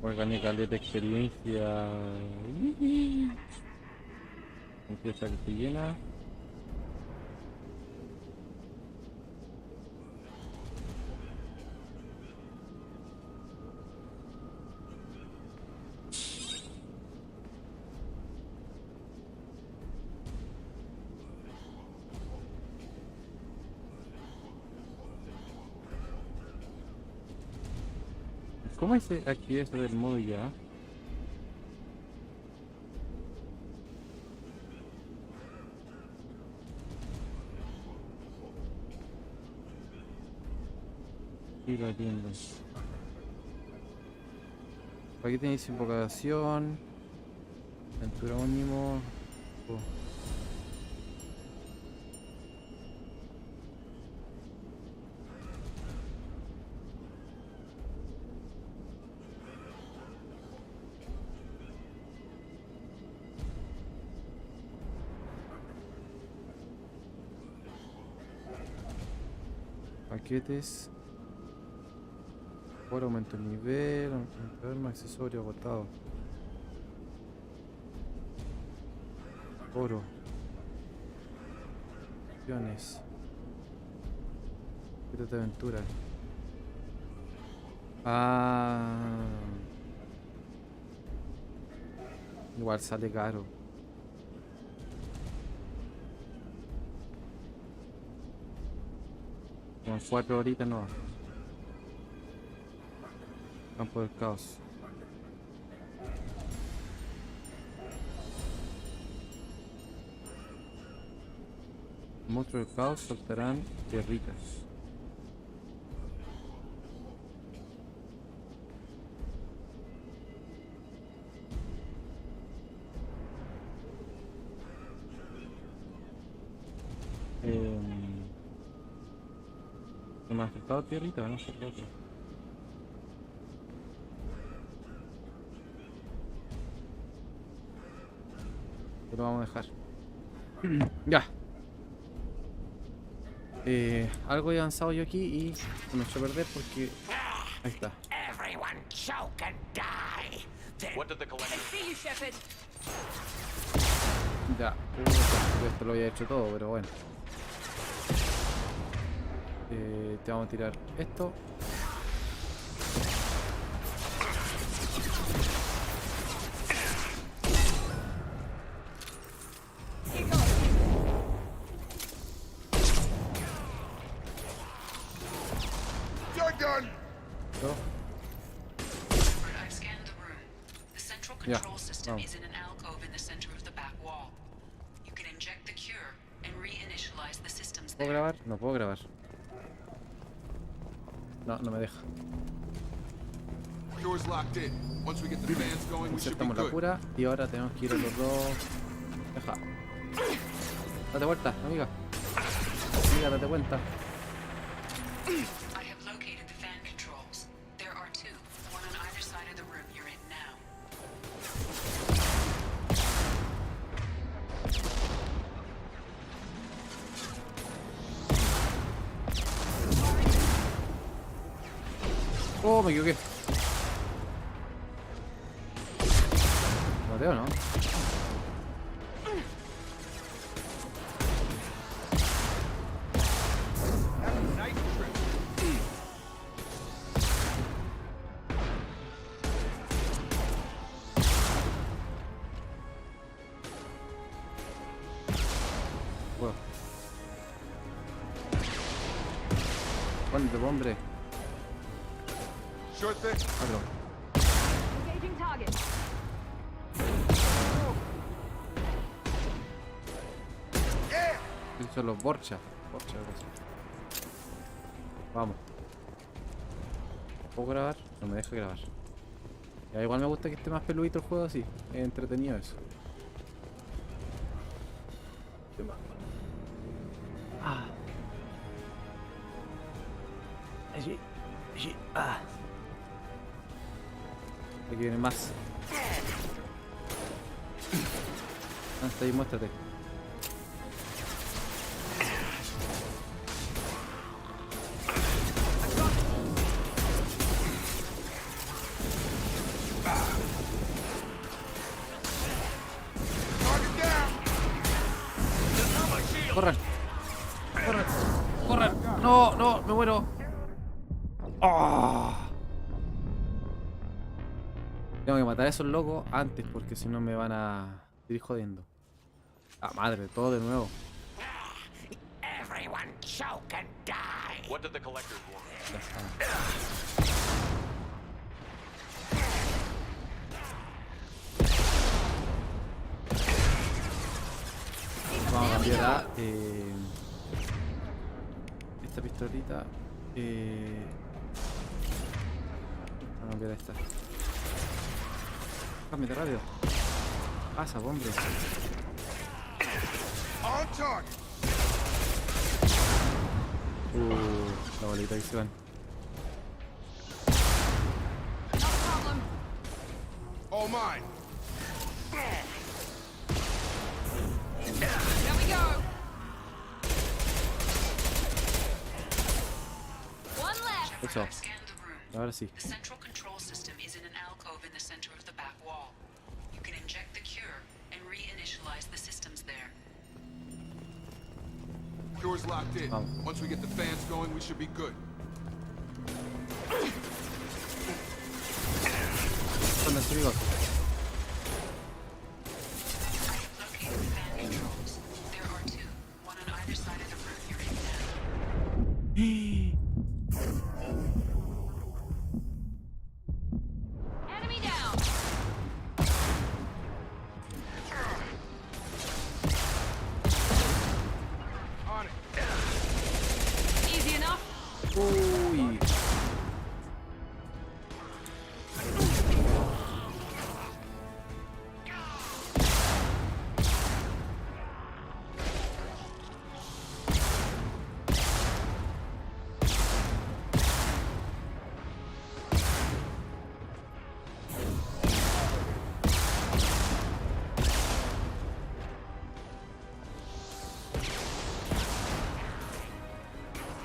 Porque gané caleta de experiencia. Empieza que se llena. ¿Cómo es aquí eso del modo ya? Sí, lo entiendo. Aquí tenéis invocación, aventura ónimo. Oh. Paquetes. Por aumento el nivel, aumento el arma, accesorio agotado. Oro. Opciones. Paquetes de aventura. Ah. Igual sale caro. Como 4 horitas no. Campo del caos. Monstruos del caos soltarán tierritas. No me ha faltado tierrita, no sé qué otro. Pero vamos a dejar. Ya. Algo he avanzado yo aquí y se me echó a perder porque... Ahí está. Ya. Esto lo había hecho todo, pero bueno. Te vamos a tirar esto. ¿Listo? Ya, vamos. ¿Puedo grabar? No puedo grabar. No, no me deja. Insertamos la cura y ahora tenemos que ir a los dos. Deja. Date vuelta, amiga. Amiga, date cuenta. Oh, me equivoqué. ¿Mateo no? Bueno. Ponte, hombre. Engaging target. Esos son los borcha. Borcha, algo así. Vamos. ¿Puedo grabar? No me deja grabar. Ya, igual me gusta que esté más peludito el juego así. Es entretenido eso. Ah. Allí. Allí. Ah. Aquí viene más. Hasta ahí, muéstrate. ¡Corran! ¡Corran! ¡Corran! ¡No! ¡No! ¡Me muero! ¡Oh! Tengo que matar a esos locos antes porque si no me van a ir jodiendo. Ah, madre, todo de nuevo. Everyone choke and die. What did the collectors want? Ya está. Vamos a cambiar a esta pistolita. Vamos a cambiar a esta. Cámbiate rápido. Pasa, hombre. On target. La bolita que se van. No problem. All mine. There we go. One left. Eso. Scan the room. Ahora sí. The central control system is in an alcove in the center of the back wall. You can inject the cure and reinitialize the systems there. Cure's locked in. Once we get the fans going, we should be good. ¿Dónde estoy, amigos? Locate the fan controls. There are two, one on either side of the room you're in now. Enemy down. On it. Easy enough. Uy.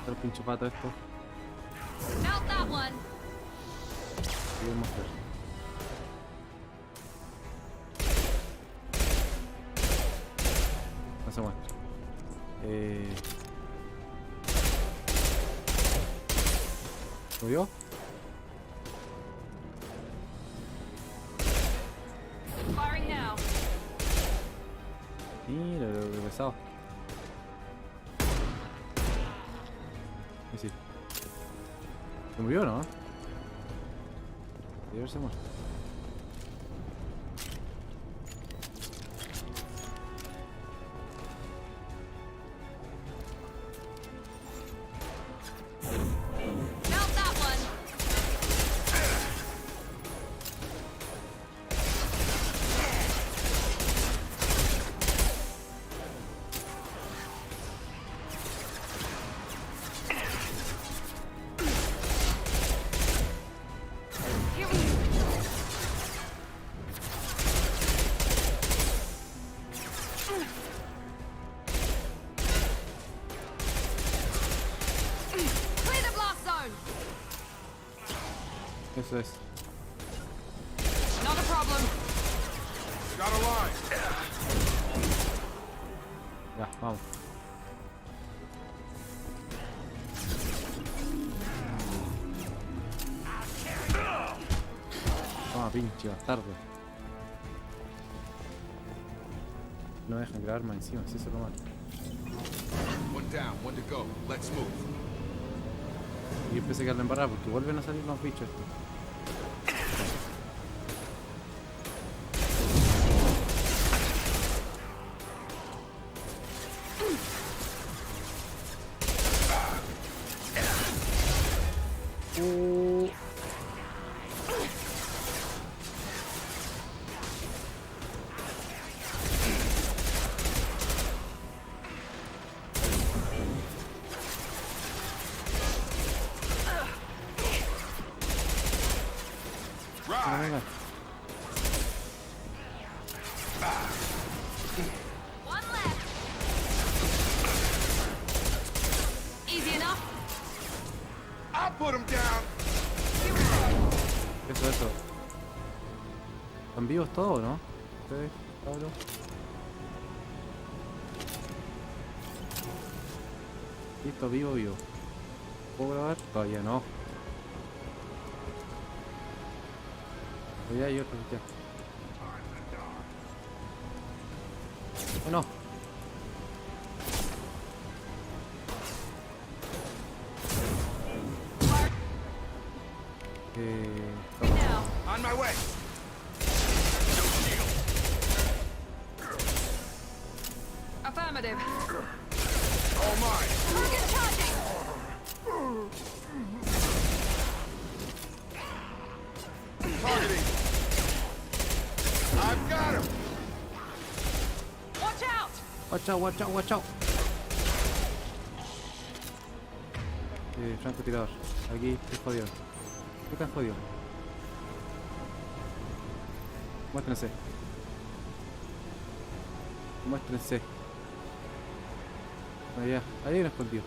El pinche pato esto. Mount that one. Y vamos a ver. No se muestra. ¿Lo vio? Firing now. Mira lo que pesado. Sí. ¿Se murió o no? Debe haberse muerto. Mount that one. Here we Clear the blast zone. Eso es. Not a problem. Got a line. Ya, vamos. Toma, pinche bastardo. No me dejan grabar más encima, si eso es lo malo. One down, one to go. Let's move. Y empecé a quedarle embarrada porque vuelven a salir los bichos estos. Venga, venga. One left. Easy enough. I'll put him down. Eso, eso. ¿Están vivos todos, no? Ustedes, Pablo. Listo, vivo, vivo. ¿Puedo grabar? Todavía no. Todavía hay otro ya. Oh, no. Now. On my way. Affirmative. All mine. Target charging. Targeting. I've got him. Watch out. Watch out, watch out, watch out. Francotirador. Aquí estoy jodido. ¿Qué tan jodido? Muéstrense. Muéstrense. Allá, ahí hay un escondido.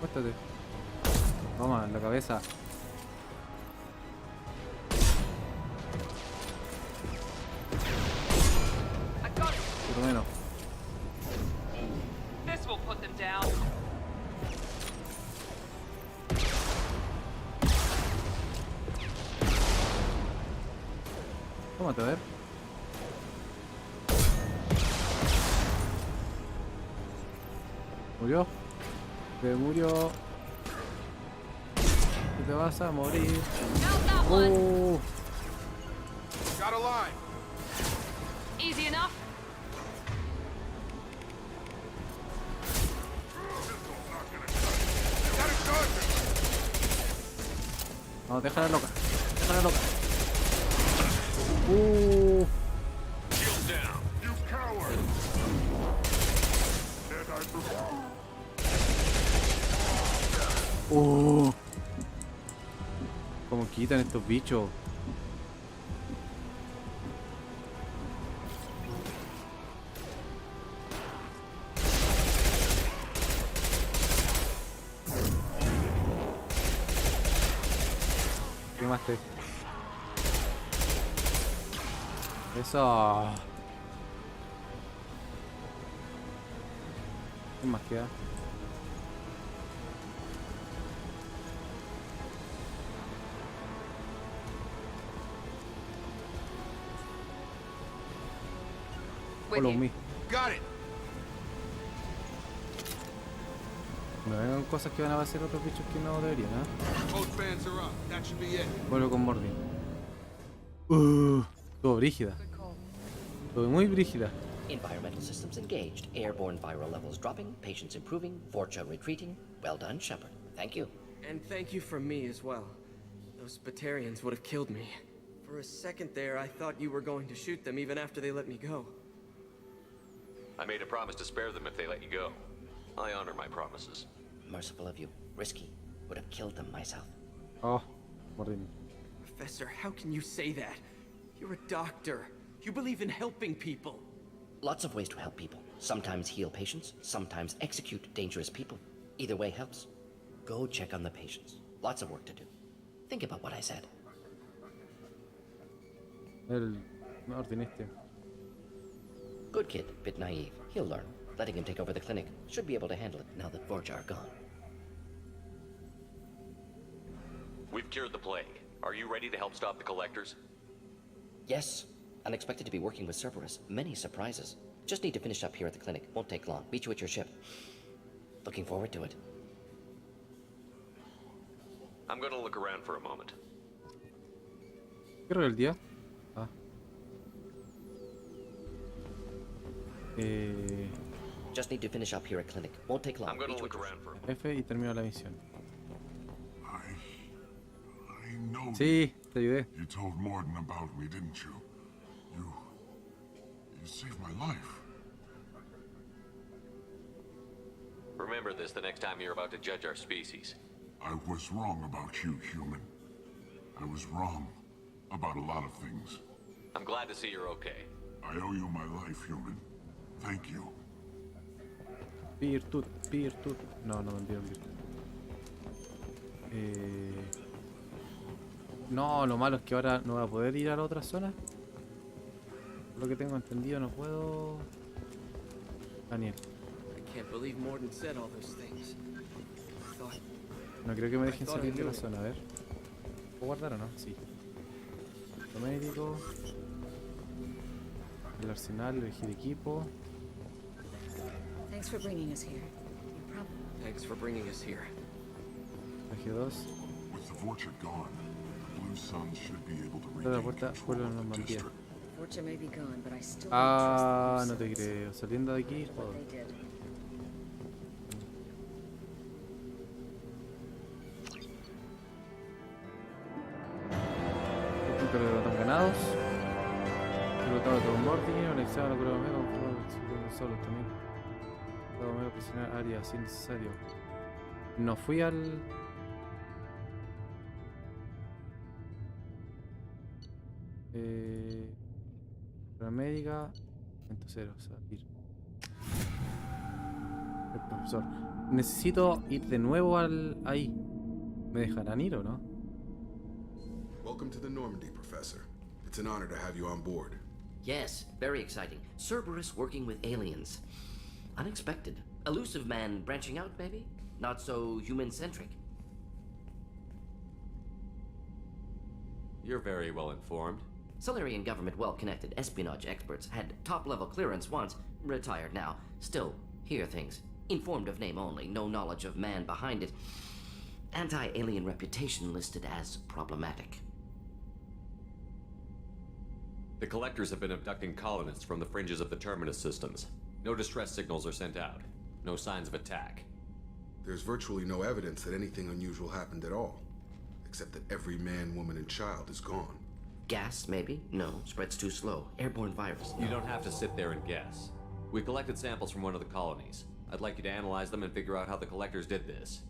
Muéstrate. Toma, en la cabeza. I got it. Por lo menos. This will put them down. Tómate, a ver. ¿Murió? Se murió. Te vas a morir. Out that one. Got a line. Easy enough. Got a charger. No, déjala loca. Déjala loca. Shield down. You coward. Did I perform? Como quitan estos bichos. Quemaste. Eso. ¿Qué más queda? With Follow you. me. Got it. Me vengan cosas que van a hacer otros bichos que no deberían, ¿eh? Both fans are up. That should be it. Vuelvo con Mordi. Estuvo brígida. Good call. Estuvo muy brígida. Environmental systems engaged. Airborne viral levels dropping. Patients improving. Vorcha retreating. Well done, Shepard. Thank you. And thank you from me as well. Those Batarians would have killed me. For a second there, I thought you were going to shoot them even after they let me go. I made a promise to spare them if they let you go. I honor my promises. Merciful of you. Risky. Would have killed them myself. Oh, Mordi. Professor, how can you say that? You're a doctor. You believe in helping people. Lots of ways to help people. Sometimes heal patients, sometimes execute dangerous people. Either way helps. Go check on the patients. Lots of work to do. Think about what I said. El Mordi este. Good kid, bit naive. He'll learn. Letting him take over the clinic. Should be able to handle it now that Vorcha are gone. We've cured the plague. Are you ready to help stop the collectors? Yes. Unexpected to be working with Cerberus. Many surprises. Just need to finish up here at the clinic. Won't take long. Meet you at your ship. Looking forward to it. I'm gonna look around for a moment. ¿Qué era el día? Ah. Just need to finish up here at clinic. Won't take long. I'm gonna Meet you look at your around for a F y termino la misión. I know. Sí, te ayudé. You told Morden about me, didn't you? You saved my life. Remember this the next time you're about to judge our species. I was wrong about you, human. I was wrong about a lot of things. I'm glad to see you're okay. I owe you my life, human. Thank you. Virtud, virtud. No, no me envían virtud. No, lo malo es que ahora no voy a poder ir a la otra zona. Por lo que tengo entendido, no puedo. Daniel, I can't believe Morden said all those things. I thought no creo que me dejen salir de la zona. A ver. ¿Puedo guardar o no? Sí. Lo médico. El arsenal, elegir equipo. Thanks for bringing us here. You probably Thanks for bringing us here. Eje 2. With the Vorcha gone, the Blue Suns should be able to La regain puerta control fuera de of the Normandía. district. Fortune may be gone, but I still Ah, don't no trust te the Blue creo. Saliendo de aquí, Suns. joder. What they did. Puntos de botón ganados. Derrotado todo Morty. Anexado a la prueba Omega. Con solos también. Todo Omega presionar área si necesario. No fui al. Prueba médica. 100. Salir. El profesor. Necesito ir de nuevo al. Ahí. ¿Me dejarán ir o no? Welcome to the Normandy, Professor. It's an honor to have you on board. Yes, very exciting. Cerberus working with aliens. Unexpected. Elusive man branching out, maybe? Not so human-centric. You're very well informed. Solarian government well-connected espionage experts had top-level clearance once, retired now. Still, hear things. Informed of name only, no knowledge of man behind it. Anti-alien reputation listed as problematic. The collectors have been abducting colonists from the fringes of the terminus systems. No distress signals are sent out. No signs of attack. There's virtually no evidence that anything unusual happened at all, except that every man, woman, and child is gone. Gas, maybe? No, spreads too slow. Airborne virus. You don't have to sit there and guess. We collected samples from one of the colonies. I'd like you to analyze them and figure out how the collectors did this.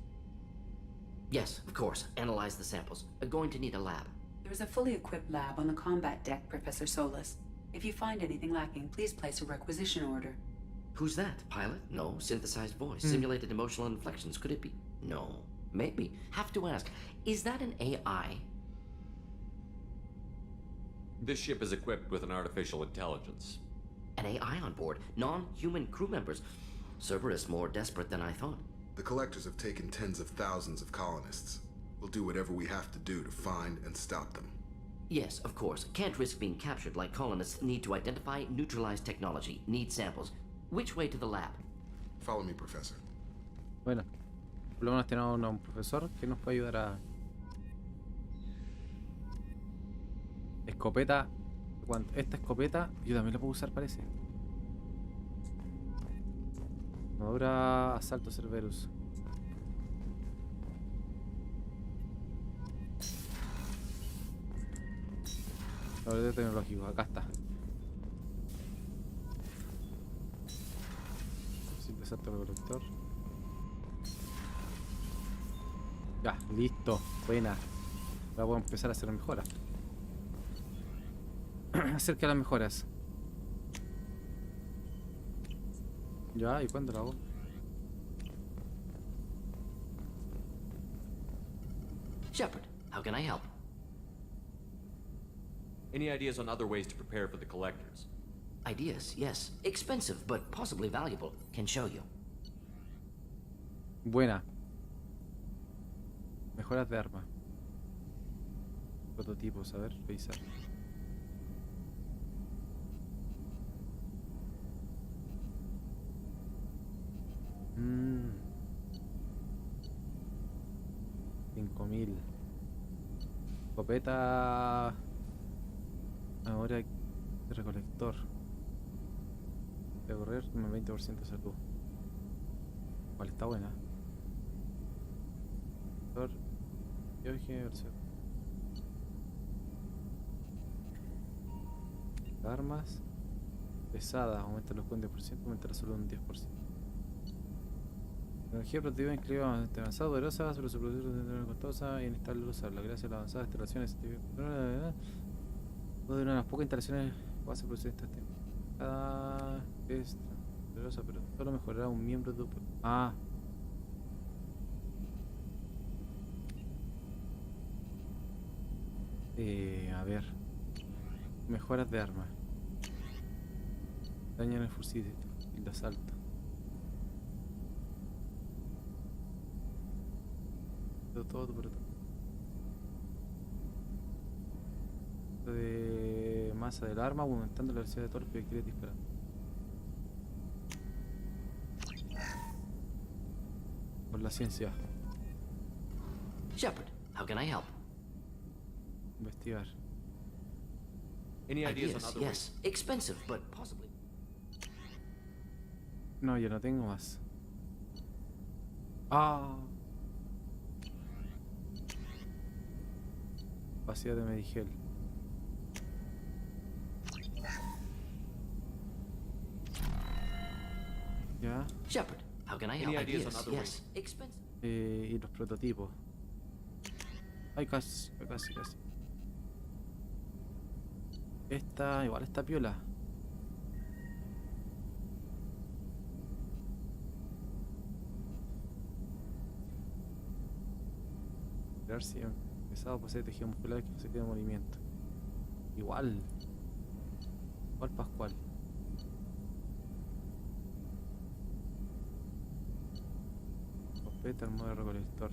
Yes, of course. Analyze the samples. Going to need a lab. There is a fully equipped lab on the combat deck, Professor Solis. If you find anything lacking, please place a requisition order. Who's that? Pilot? No. Synthesized voice. Simulated emotional inflections. Could it be? No. Maybe. Have to ask. Is that an AI? This ship is equipped with an artificial intelligence. An AI on board? Non-human crew members? Cerberus more desperate than I thought. The collectors have taken tens of thousands of colonists. We'll do whatever we have to do to find and stop them. Yes, of course. Can't risk being captured like colonists need to identify, neutralize technology, need samples. Which way to the lab? Follow me, Professor. Bueno, por lo menos tenemos un profesor que nos puede ayudar a. Escopeta. Esta escopeta yo también la puedo usar, parece. Armadura asalto Cerberus. Laboratorio tecnológico, acá está. Simple salto recolector. Ya, listo, buena. Ahora puedo empezar a hacer mejoras. Acerca de las mejoras. Ya, ¿y cuándo la hago? Shepard, how can I help? Any ideas on other ways to prepare for the collectors? Ideas, yes. Expensive, but possibly valuable. Can show you. Buena. Mejoras de arma. Prototipos, a ver, revisar. Mmm. 5000. Escopeta. Ahora de recolector. De correr, un 20% de salud. Cual está buena. Armas. Pesada, aumenta los cuentos por ciento, aumenta la salud un 10%. Tecnología prototipo incluye avanzada, poderosa, sobre su producción costosa y inestable usarla. Gracias a las avanzadas instalaciones. Puede una de las pocas instalaciones va a ser producir esta cada es poderosa, pero solo mejorará un miembro de tu. Ah. A ver. Mejoras de arma. Daño en el fusil y de asalto. Todo, pero de masa del arma, aumentando la velocidad de todos los proyectiles disparando. Por la ciencia. Shepard, how can I help? Investigar. Any ideas on Ideas, other yes. Expensive, but possibly. No, yo no tengo más. Ah. Capacidad de Medigel. Ya. Shepard, how can I help? Any ideas on Ideas, other yes. Expensive. Y los prototipos. Ay, casi. Esta, igual está piola. Crear si pesado posee tejido muscular que no se quede en movimiento. Igual. Pascual. Completa el modo de recolector.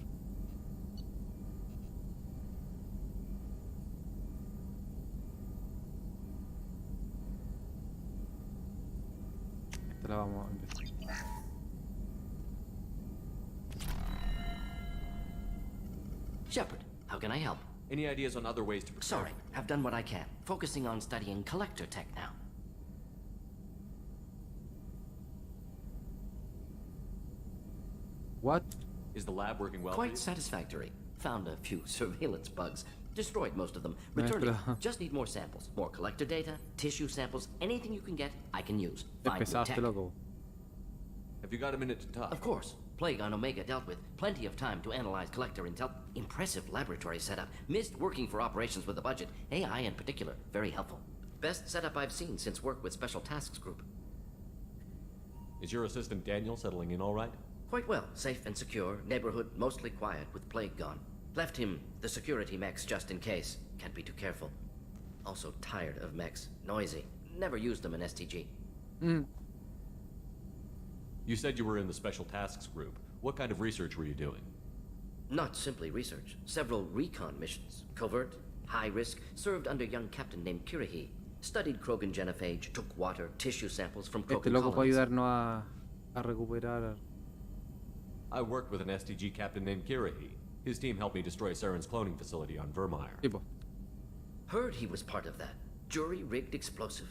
Esta la vamos a investigar. Shepard, how can I help? Any ideas on other ways to prepare? Sorry, I've done what I can. Focusing on studying collector tech now. What? Is the lab working well? Quite for you? satisfactory. Found a few surveillance bugs. Destroyed most of them. Returning. Maestro. Just need more samples. More collector data, tissue samples, anything you can get, I can use. Es Find new pesado tech. este loco. Have you got a minute to talk? Of course. Plague on Omega dealt with. Plenty of time to analyze collector intel. Impressive laboratory setup. Missed working for operations with a budget. AI in particular. Very helpful. Best setup I've seen since work with Special Tasks Group. Is your assistant Daniel settling in all right? Quite well. Safe and secure. Neighborhood mostly quiet with Plague gone. Left him the security mechs just in case. Can't be too careful. Also tired of mechs. Noisy. Never used them in STG. You said you were in the Special Tasks Group. What kind of research were you doing? Not simply research. Several recon missions. Covert, high risk, served under a young captain named Kirahi. Studied Krogan genophage, took water, tissue samples from Este Krogan loco puede colonies. ayudarnos a recuperar. I worked with an STG captain named Kirahi. His team helped me destroy Saren's cloning facility on Vermeer. Tipo. Heard he was part of that. Jury-rigged explosive.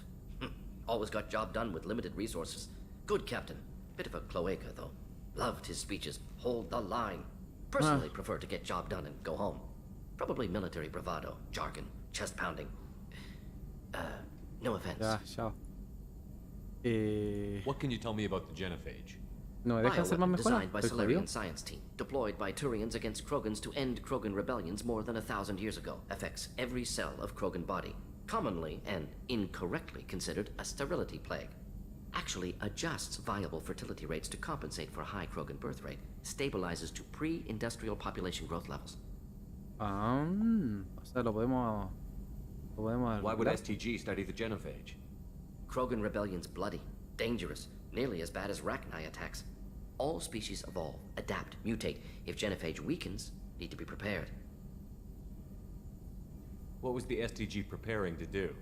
Always got job done with limited resources. Good captain. Bit of a cloaca, though. Loved his speeches. Hold the line. Personally prefer to get job done and go home. Probably military bravado, jargon, chest pounding. No offense. Ya, chao. What can you tell me about the genophage? No me dejan ser más Bioweapon mejor. designed by Estoy Solarian jodido. science team, deployed by Turians against Krogans to end Krogan rebellions more than 1,000 years ago. Affects every cell of Krogan body. Commonly and incorrectly considered a sterility plague. Actually adjusts viable fertility rates to compensate for a high Krogan birth rate. Stabilizes to pre-industrial population growth levels. O sea, lo podemos. Why would arreglar. STG study the genophage? Krogan rebellion's bloody, dangerous, nearly as bad as Rachni attacks. All species evolve, adapt, mutate. If genophage weakens, need to be prepared. What was the STG preparing to do?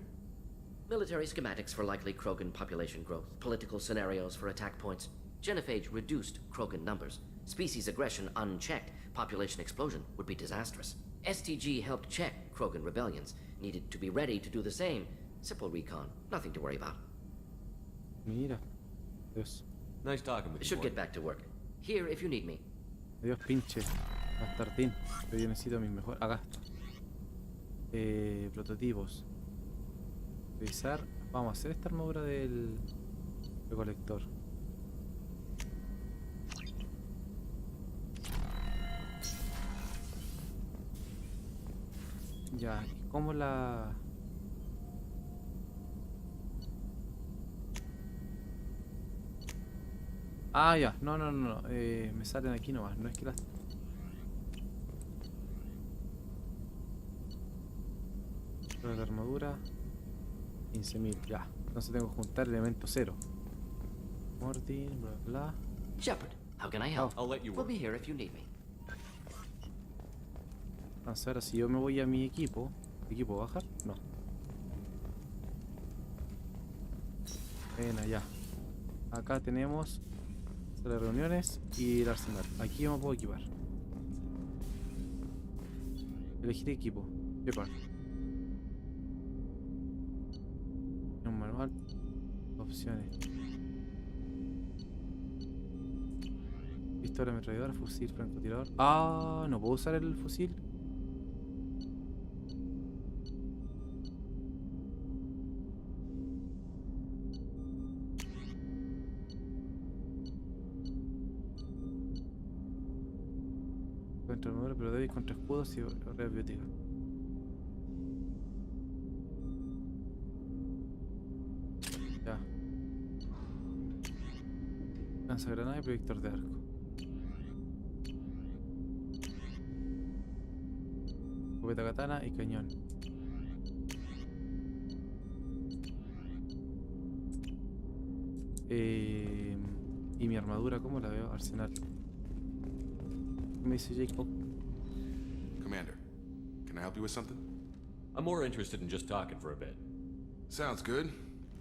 Military schematics for likely Krogan population growth, political scenarios for attack points. Genophage reduced Krogan numbers. Species aggression unchecked, population explosion would be disastrous. STG helped check Krogan rebellions, needed to be ready to do the same. Simple recon, nothing to worry about. Mira. Adiós. Nice talking with you. Should boy. get back to work. Here if you need me. Adiós, pinche. Bastardín. Pero yo necesito mis mejores. Acá está. Prototipos. Revisar. Vamos a hacer esta armadura del recolector. Ya, ¿y cómo la...? Ah, ya, no, me salen aquí nomás, no es que las... de armadura. 15.000, ya. Entonces tengo que juntar elemento 0. Morty, bla bla. Shepard, how can I help? I'll let you We'll work. be here if you need me. Entonces ahora si yo me voy a mi equipo. ¿Equipo bajar? No. Ven allá. Acá tenemos sala de reuniones y el arsenal. Aquí yo me puedo equipar. Elegir equipo. Shepard. Un manual. Opciones. Pistola ametralladora, fusil, francotirador. Ah, no puedo usar el fusil. Contra armadura, pero débil contra escudos y barrera biótica. Ya. Lanzagranada y proyector de arco. Escopeta katana y cañón. Y mi armadura, ¿cómo la veo? Arsenal. ¿Qué me dice Jacob? Commander, can I help you with something? I'm more interested in just talking for a bit. Sounds good.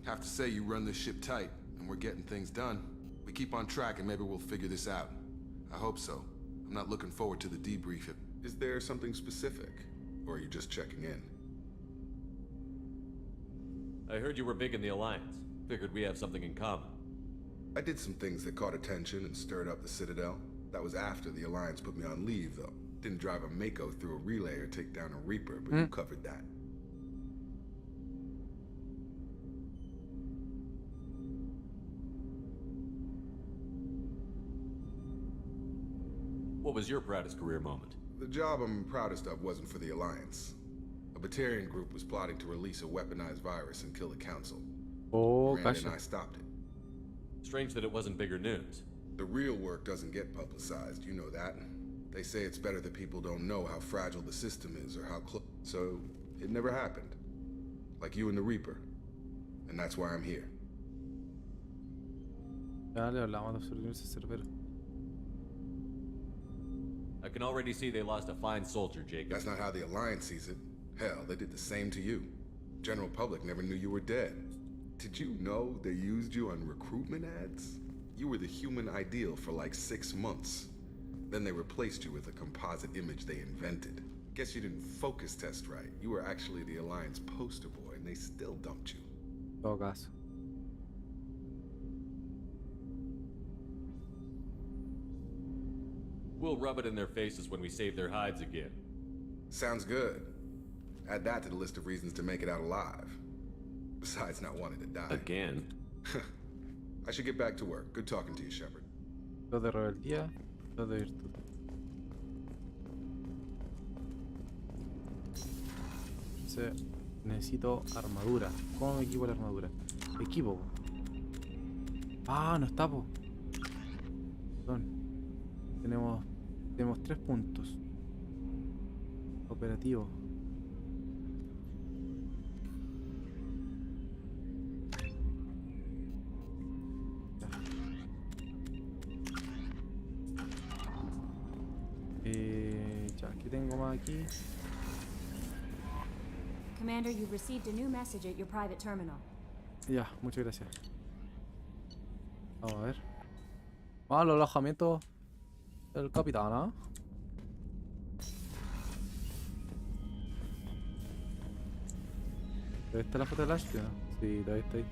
Have to say you run this ship tight, and we're getting things done. We keep on track and maybe we'll figure this out. I hope so. I'm not looking forward to the debrief. Is there something specific? Or are you just checking in? I heard you were big in the Alliance. Figured we have something in common. I did some things that caught attention and stirred up the Citadel. That was after the Alliance put me on leave, though. Didn't drive a Mako through a relay or take down a Reaper, but you covered that. What was your proudest career moment? The job I'm proudest of wasn't for the Alliance. A Batarian group was plotting to release a weaponized virus and kill the Council. Oh, Miranda and calla. I stopped it. Strange that it wasn't bigger news. The real work doesn't get publicized, you know that. They say it's better that people don't know how fragile the system is or how close. So, it never happened. Like you and the Reaper. And that's why I'm here. Ya le hablamos de absorber ese cerbero. I can already see they lost a fine soldier, Jacob. That's not how the Alliance sees it. Hell, they did the same to you. General public never knew you were dead. Did you know they used you on recruitment ads? You were the human ideal for like 6 months. Then they replaced you with a composite image they invented. Guess you didn't focus test right. You were actually the Alliance poster boy, and they still dumped you. En todo caso. We'll rub it in their faces when we save their hides again. Sounds good. Add that to the list of reasons to make it out alive. Besides not wanting to die. Again? I should get back to work. Good talking to you, Shepard. 2 de rebeldía, 2 de virtud. Entonces, necesito armadura. ¿Cómo me equipo la armadura? Equipo. Ah, no está, po. Perdón. Tenemos 3 puntos. Operativo. Ya, ¿qué tengo más aquí? Commander, you've received a new message at your private terminal. Ya, muchas gracias. Vamos a ver. Vamos al alojamiento del capitán, ¿ah? ¿Todavía está la foto del Ashley, no? Sí, todavía está ahí.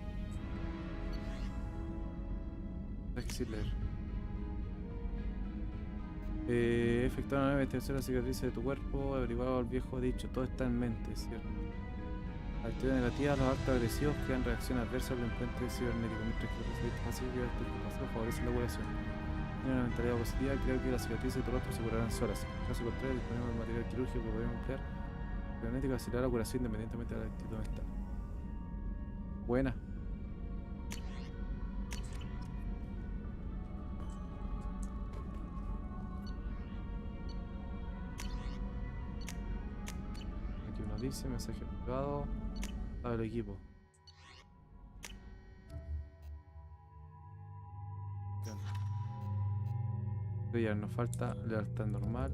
Es que sí leer. Efectuar una nueva investigación de la cicatriz de tu cuerpo, averiguado el viejo dicho, todo está en mente, ¿cierto? Actividad negativa, los actos agresivos crean reacción adversa al implante cibernético, mientras que los procedimientos pacíficos de tu pasado favorecen la curación. Tiene una mentalidad positiva, creo que las cicatrices de tu rostro se curarán solas. En caso contrario, disponemos del material quirúrgico que podemos emplear. Cibernético acelerar la curación independientemente de la actitud mental. Buena. dice mensaje privado al equipo. Ya nos falta lealtad normal.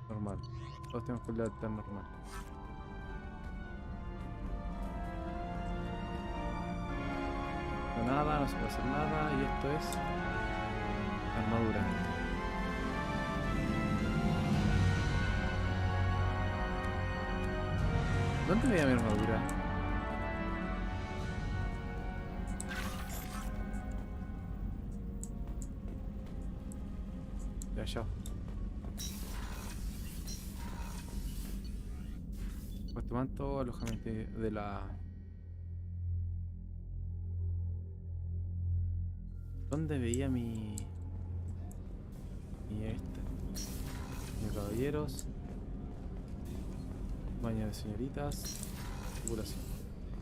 Normal. Todos tenemos que lealtad normal. No, nada, no se puede hacer nada. Y esto es armadura. ¿Dónde veía mi armadura? Ya. Puesto manto, alojamiento de la... ¿Dónde veía mi caballeros? Baño de señoritas. Figuración.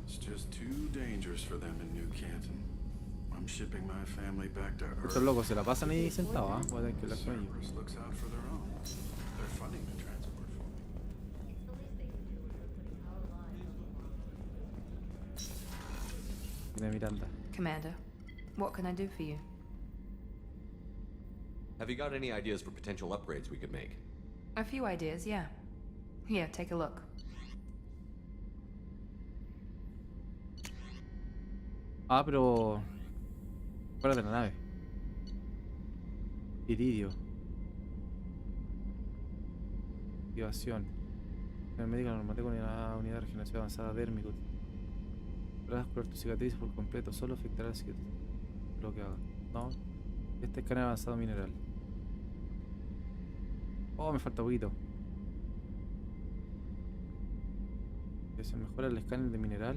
It's just too dangerous for them in New Canton. I'm shipping my family back to Earth. Estos locos se la pasan ahí sentados, ¿ah? Voy a tener que hablar con ellos. Cerberus looks out for their own. They're funding the transport for me. Tiene Miranda. Commander, what can I do for you? Have you got any ideas for potential upgrades we could make? A few ideas, yeah. Here, take a look. Ah, pero... fuera de la nave. Iridio. Activación. El médico normal con una unidad de regeneración avanzada dérmico. Podrás curar tu cicatriz por completo. Solo afectará la cicatriz. Lo que haga. No. Este escáner avanzado mineral. Oh, me falta poquito. Que se mejora el escáner de mineral.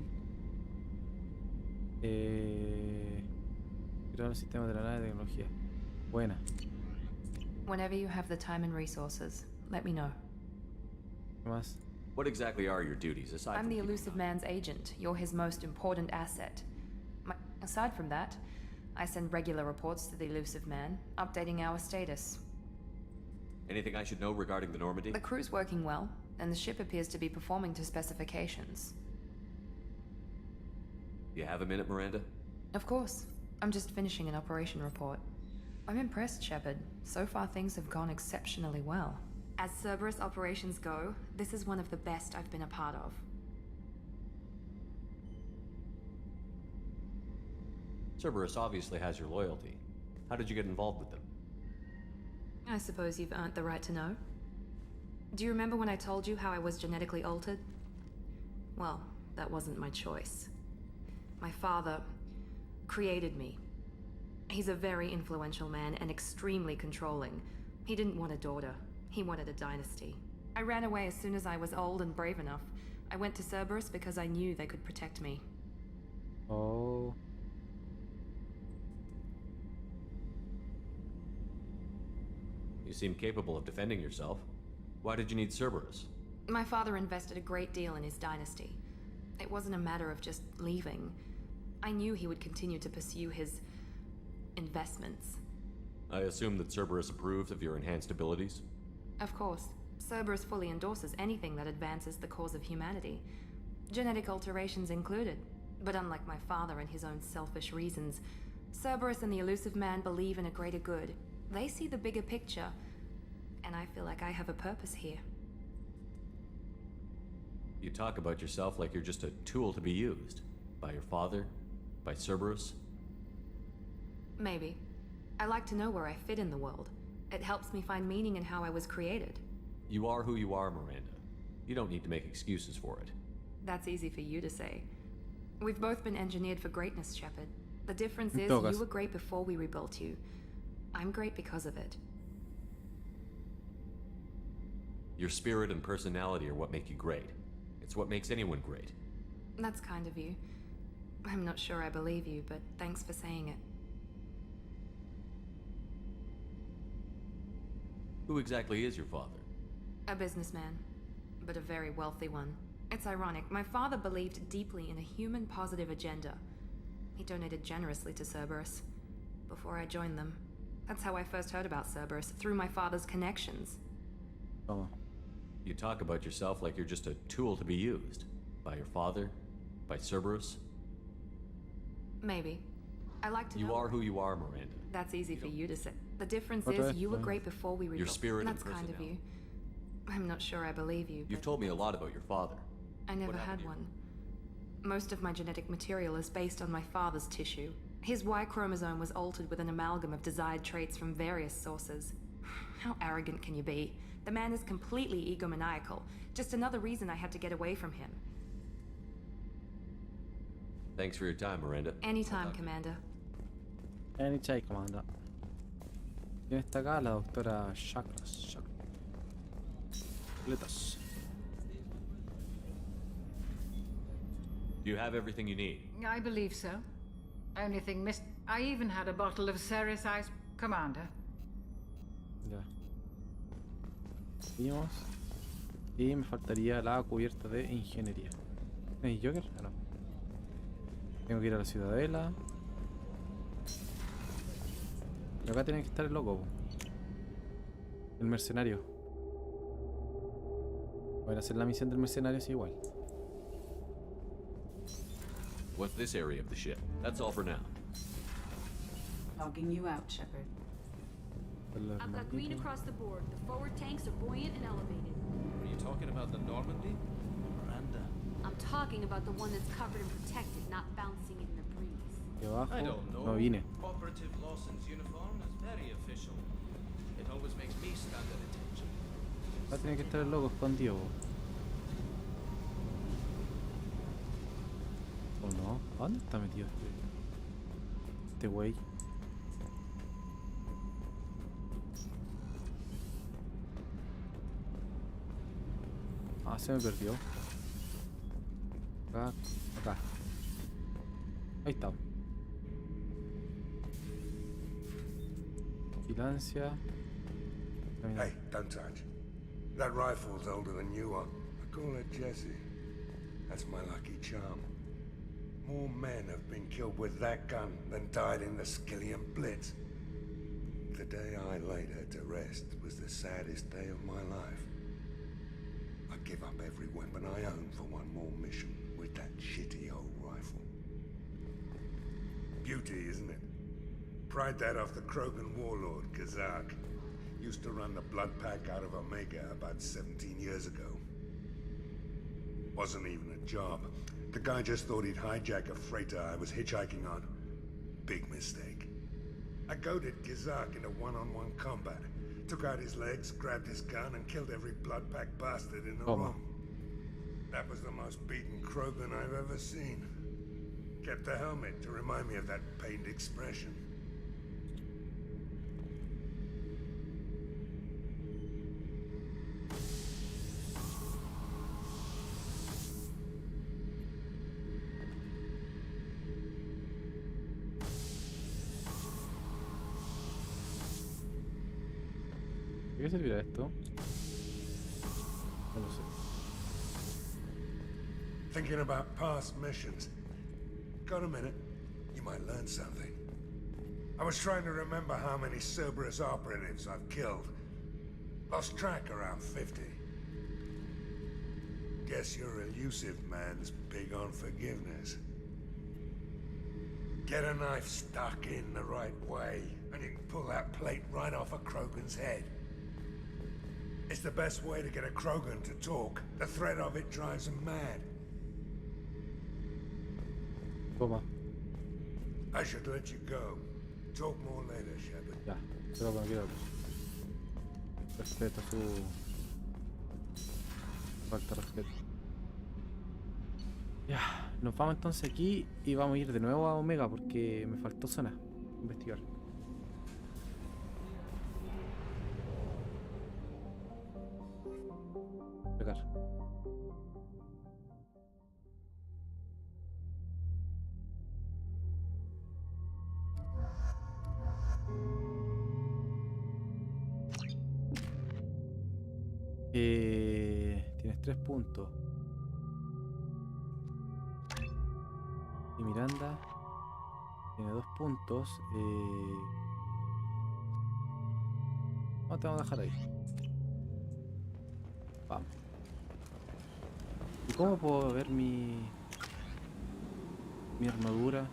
Crear los sistemas de la nave de tecnología. Buena. Whenever you have the time and resources, let me know. ¿Qué más? What exactly are your duties aside I'm from the keeping elusive man's agent. You're his most important asset. Aside from that, I send regular reports to the elusive man, updating our status. Anything I should know regarding the Normandy? The crew's working well, and the ship appears to be performing to specifications. You have a minute, Miranda? Of course. I'm just finishing an operation report. I'm impressed, Shepard. So far things have gone exceptionally well. As Cerberus operations go, this is one of the best I've been a part of. Cerberus obviously has your loyalty. How did you get involved with them? I suppose you've earned the right to know. Do you remember when I told you how I was genetically altered? Well, that wasn't my choice. My father created me. He's a very influential man and extremely controlling. He didn't want a daughter. He wanted a dynasty. I ran away as soon as I was old and brave enough. I went to Cerberus because I knew they could protect me. Oh. You seem capable of defending yourself. Why did you need Cerberus? My father invested a great deal in his dynasty. It wasn't a matter of just leaving. I knew he would continue to pursue his investments. I assume that Cerberus approves of your enhanced abilities? Of course. Cerberus fully endorses anything that advances the cause of humanity. Genetic alterations included. But unlike my father and his own selfish reasons, Cerberus and the elusive man believe in a greater good. They see the bigger picture, and I feel like I have a purpose here. You talk about yourself like you're just a tool to be used. By your father? By Cerberus? Maybe. I like to know where I fit in the world. It helps me find meaning in how I was created. You are who you are, Miranda. You don't need to make excuses for it. That's easy for you to say. We've both been engineered for greatness, Shepard. The difference is Togas. you were great before we rebuilt you. I'm great because of it. Your spirit and personality are what make you great. It's what makes anyone great. That's kind of you. I'm not sure I believe you, but thanks for saying it. Who exactly is your father? A businessman, but a very wealthy one. It's ironic, my father believed deeply in a human-positive agenda. He donated generously to Cerberus before I joined them. That's how I first heard about Cerberus, through my father's connections. ¿Cómo? You talk about yourself like you're just a tool to be used. By your father? By Cerberus? Maybe. I like to know. You are who you are, Miranda. That's easy for you to say. The difference What is the- you were great before we were. Your spirit and That's kind of you. personality. I'm not sure I believe you. You've but told me a lot about your father. I never What had happened one. Most of my genetic material is based on my father's tissue. His Y chromosome was altered with an amalgam of desired traits from various sources. How arrogant can you be? The man is completely egomaniacal. Just another reason I had to get away from him. Thanks for your time, Miranda. Anytime, Commander. Anytime, Commander. ¿Quién está acá? La doctora Chakras. Completos. Do you have everything you need? I believe so. Only thing missed. I even had a bottle of Ceres Ice. Commander. Ya. Seguimos. Y me faltaría la cubierta de ingeniería. ¿Es Joker? Ah, no. Tengo que ir a la ciudadela. Y acá tiene que estar el loco, po. El mercenario. Voy a hacer la misión del mercenario, es igual. What's this area of the ship? That's all for now. Logging you out, Shepard. I've got green across the board. The forward tanks are buoyant and elevated. Are you talking about the Normandy? Miranda. I'm talking about the one that's covered and protected, not bouncing in the breeze. Aquí abajo. I don't know. No vine. Operative Lawson's uniform is very official. It always makes me stand at attention. Acá tiene que estar el loco escondido, po. ¿O no? ¿A dónde está metido este güey? Ah, se me perdió. Acá. Ahí está. Vigilancia. Hey, don't touch. That rifle's older than you are. I call it Jesse. That's my lucky charm. More men have been killed with that gun than died in the Skillian Blitz. The day I laid her to rest was the saddest day of my life. I'd give up every weapon I own for one more mission with that shitty old rifle. Beauty, isn't it? Pried that off the Krogan warlord, Kazak. Used to run the blood pack out of Omega about 17 years ago. Wasn't even a job. The guy just thought he'd hijack a freighter I was hitchhiking on. Big mistake. I goaded Kazak into one-on-one combat. Took out his legs, grabbed his gun, and killed every blood pack bastard in the room. That was the most beaten Krogan I've ever seen. Kept a helmet to remind me of that pained expression. ¿De qué servirá esto? No lo sé. Thinking about past missions. Got a minute? You might learn something. I was trying to remember how many Cerberus operatives I've killed. Lost track around 50. Guess your elusive man's big on forgiveness. Get a knife stuck in the right way, and you can pull that plate right off a Krogan's head. It's the best way to get a Krogan to talk. The threat of it drives him mad. Toma. I should let you go. Talk more later, Shepard. Ya, pero cuando quiera. Respeto su... Falta respeto. Ya, nos vamos entonces aquí y vamos a ir de nuevo a Omega porque me faltó zona. Investigar. Pegar. Tienes 3 puntos. Y Miranda tiene 2 puntos. No, te vamos a dejar ahí. Vamos. ¿Y cómo puedo ver mi armadura?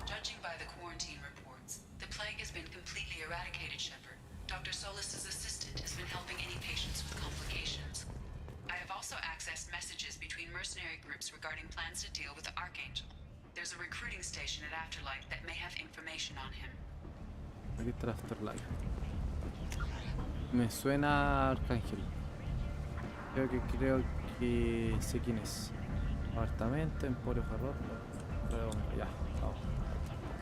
Judging by the quarantine reports, the plague has been completely eradicated, Shepard. Dr. Solis's assistant has been helping any patients with complications. I have also accessed messages between mercenary groups regarding plans to deal with the Archangel. There's a recruiting station at Afterlife that may have information on him. Aquí está el Afterlife. Me suena Arcángel. Creo que sé quién es. Apartamento, Emporio Jarrot. Ya, vamos.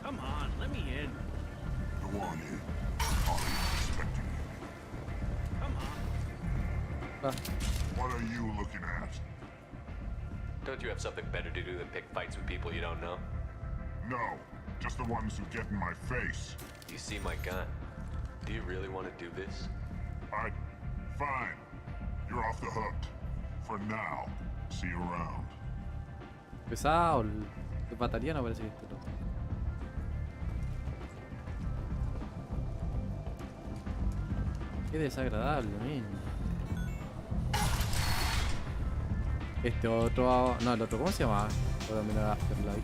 Come on, let me in. Go on in. Ollie is expecting you. Come on. What are you looking at? Don't you have something better to do than pick fights with people you don't know? No, just the ones who get in my face. You see my gun. Do you really want to do this? Fine. You're off the hook. For now. See you around. Pesado, el batariano parece que este loco. Qué desagradable, men. Este otro... No, el otro, ¿cómo se llama? Puedo mirar Afterlife.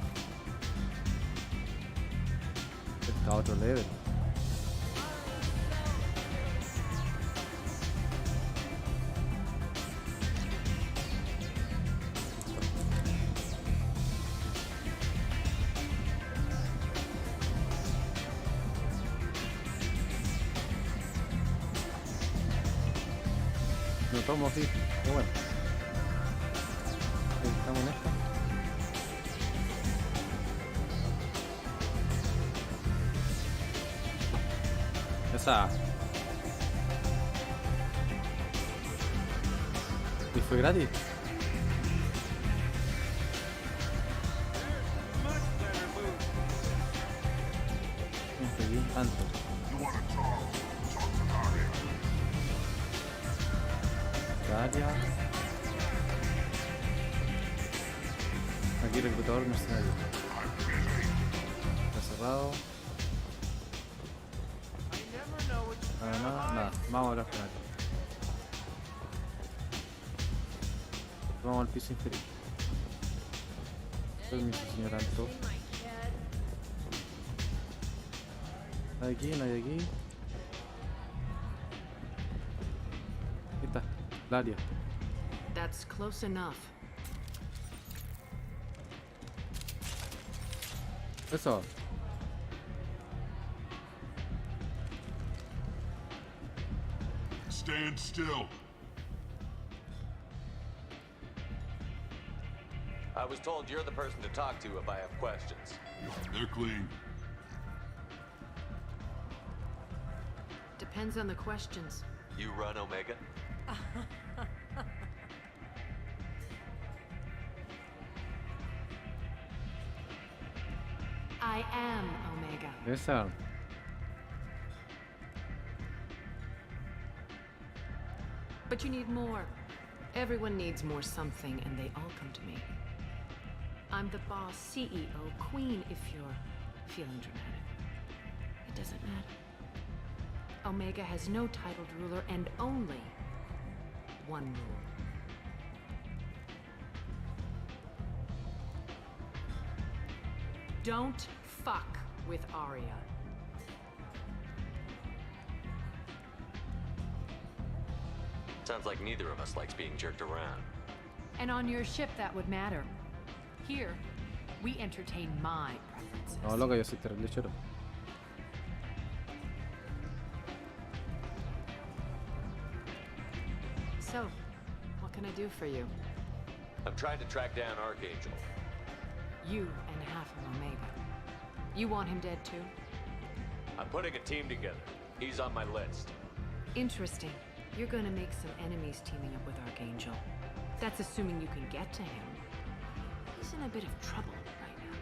Está a otro level. No tomo así, pero bueno. Ahí estamos en esta. Esa. ¿Y fue gratis? No pedí tanto. Área. Aquí reclutador mercenario. Está cerrado. Nada. Vamos a hablar con él. Vamos al piso inferior. Permiso, señor Alto. Nadie aquí, nadie aquí. Ahí está. El área. That's close enough. Eso. Stand still. I was told you're the person to talk to if I have questions. They're clean. Depends on the questions. You run Omega? I am Omega. Esa. But you need more. Everyone needs more something, and they all come to me. I'm the boss, CEO, queen, if you're feeling dramatic. It doesn't matter. Omega has no titled ruler and only one rule. Don't fuck with Arya. Sounds like neither of us likes being jerked around. And on your ship, that would matter. Here, we entertain my preferences. No, loca, yo soy terrible choro. So, what can I do for you? I'm trying to track down Archangel. You and half of Omega. You want him dead too? I'm putting a team together. He's on my list. Interesting. You're gonna make some enemies teaming up with Archangel. That's assuming you can get to him. He's in a bit of trouble right now.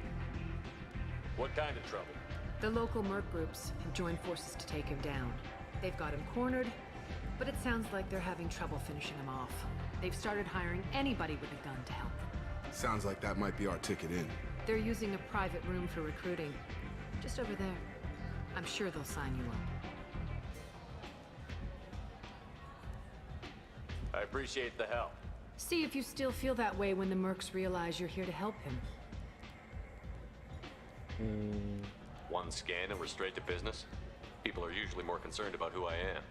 What kind of trouble? The local merc groups have joined forces to take him down. They've got him cornered, but it sounds like they're having trouble finishing him off. They've started hiring anybody with a gun to help them. Sounds like that might be our ticket in. They're using a private room for recruiting. Just over there. I'm sure they'll sign you up. I appreciate the help. See if you still feel that way when the mercs realize you're here to help him. One scan and we're straight to business? People are usually more concerned about who I am.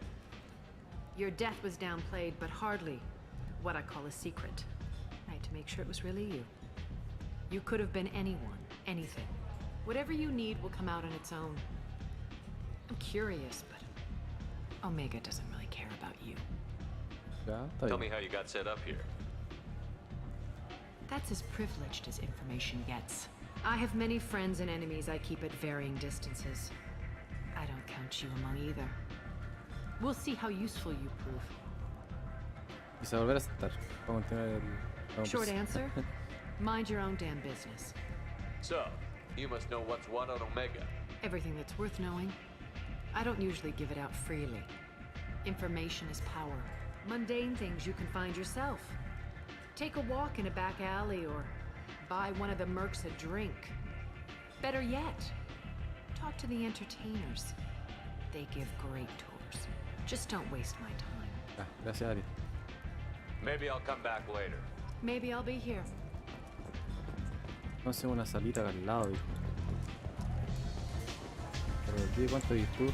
Your death was downplayed, but hardly what I call a secret. I had to make sure it was really you. You could have been anyone, anything. Whatever you need will come out on its own. I'm curious, but Omega doesn't really care about you. Tell me how you got set up here. That's as privileged as information gets. I have many friends and enemies I keep at varying distances. I don't count you among either. We'll see how useful you prove. Quise volver a aceptar. Para continuar el... Short answer? Mind your own damn business. So, you must know what's what on Omega. Everything that's worth knowing. I don't usually give it out freely. Information is power. Mundane things you can find yourself. Take a walk in a back alley or buy one of the mercs a drink. Better yet, talk to the entertainers. They give great tours. Just don't waste my time. Gracias, Ari. Maybe I'll come back later. Maybe I'll be here. No sé, una salita acá al lado, dijo. Pero aquí, ¿cuánto dices tú?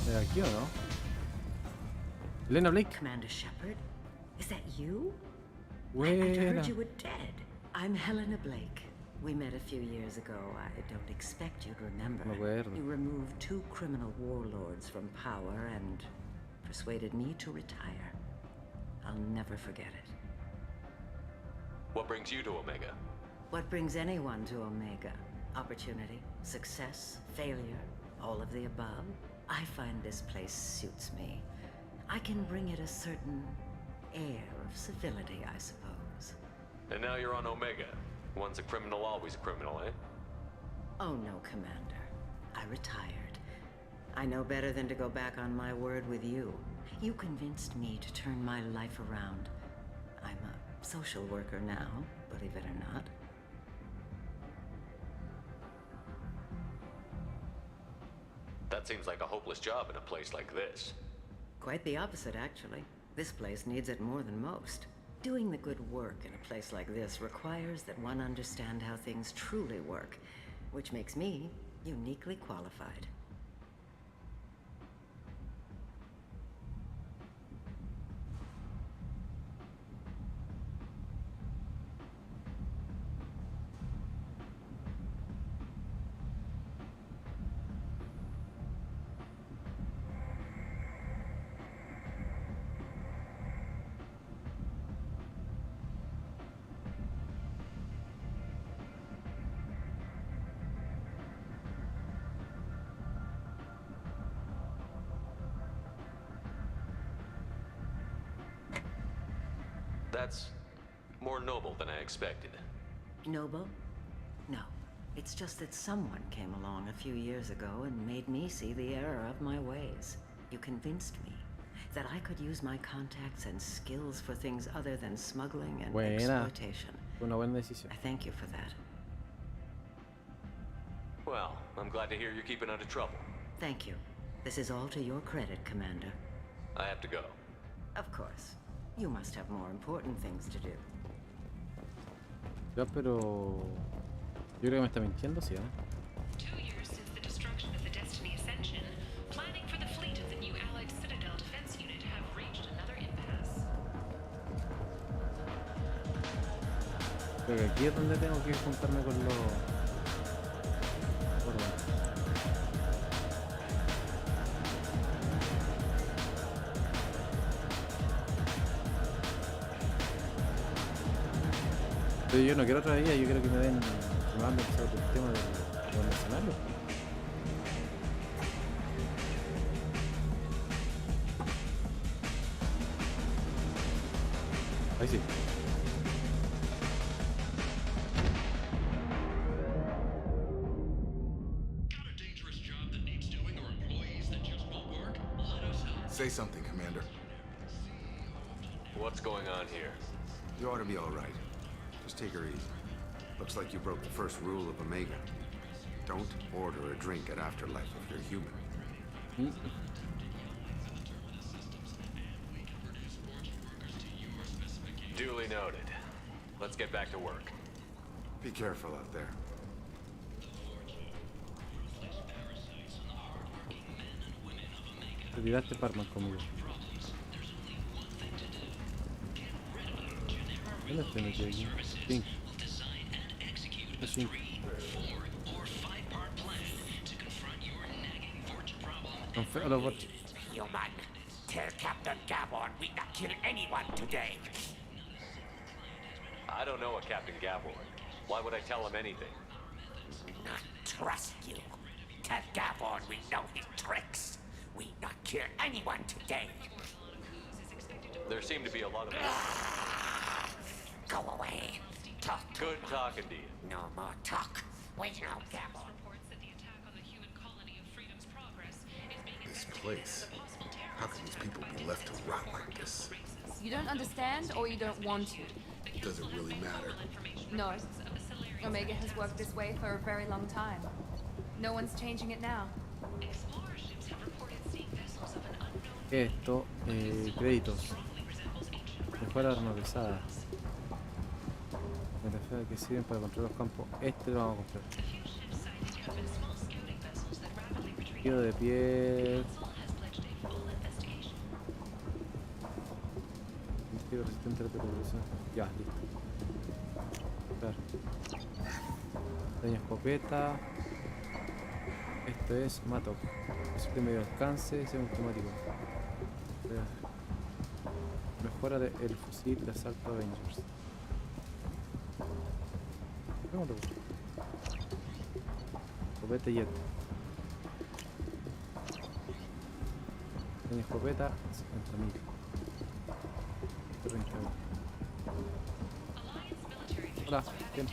¿De aquí o no? Lena Blake. Commander Shepard? Is that you? Buena. I'd heard you were dead. I'm Helena Blake. We met a few years ago. I don't expect you to remember. Me acuerdo. You removed 2 criminal warlords from power and persuaded me to retire. I'll never forget it. What brings you to Omega? What brings anyone to Omega? Opportunity, success, failure, all of the above. I find this place suits me. I can bring it a certain air of civility, I suppose. And now you're on Omega. Once a criminal, always a criminal, eh? Oh no, Commander. I retired. I know better than to go back on my word with you. You convinced me to turn my life around. I'm a social worker now, believe it or not. That seems like a hopeless job in a place like this. Quite the opposite, actually. This place needs it more than most. Doing the good work in a place like this requires that one understand how things truly work, which makes me uniquely qualified. That's more noble than I expected. Noble? No. It's just that someone came along a few years ago and made me see the error of my ways. You convinced me that I could use my contacts and skills for things other than smuggling and exploitation. Una buena decisión. I thank you for that. Well, I'm glad to hear you're keeping out of trouble. Thank you. This is all to your credit, Commander. I have to go. Of course. You must have more important things to do. Ya, pero... Yo creo que me está mintiendo, sí, ¿eh? 2 years since the destruction of the Destiny Ascension, planning for the fleet of the new Allied Citadel Defense Unit have reached another impasse. Creo que aquí es donde tengo que juntarme con los... Pero yo no quiero otra vida, yo quiero que me den... Que me manden sobre el tema de los mercenarios. Ahí sí. Say something, Commander. What's going on here? You ought to be all right. Just take her easy. Looks like you broke the first rule of Omega. Don't order a drink at Afterlife if you're human. Duly noted. Let's get back to work. Be careful out there. Te tiraste Parman conmigo. ¿Dónde estoy metido aquí? Pink. Pink. Son feos los bots. Human, tell Captain Gabon we not kill anyone today. I don't know a Captain Gabor. Why would I tell him anything? Not trust you. Tell Gabon we know his tricks. We not kill anyone today. There seem to be a lot of... Go away. Talk. Good talking to you. No more talk. We know Gabon. This place. How can these people be left to rot like this? You don't understand, or you don't want to? Does it really matter? No. Omega has worked this way for a very long time. No one's changing it now. Esto, créditos. Mejora arma pesada. Metafeas que sirven para controlar los campos. Este lo vamos a comprar. Tejido de piel. Tejido resistente a la perturbación. Ya, listo. Claro. Daño escopeta. Esto es mato. Es de medio alcance, es automático. Mejora el fusil de asalto Avengers. ¿Cómo te gusta? Escopeta jet. Daño escopeta 50.000. 30.000. Hola, bien.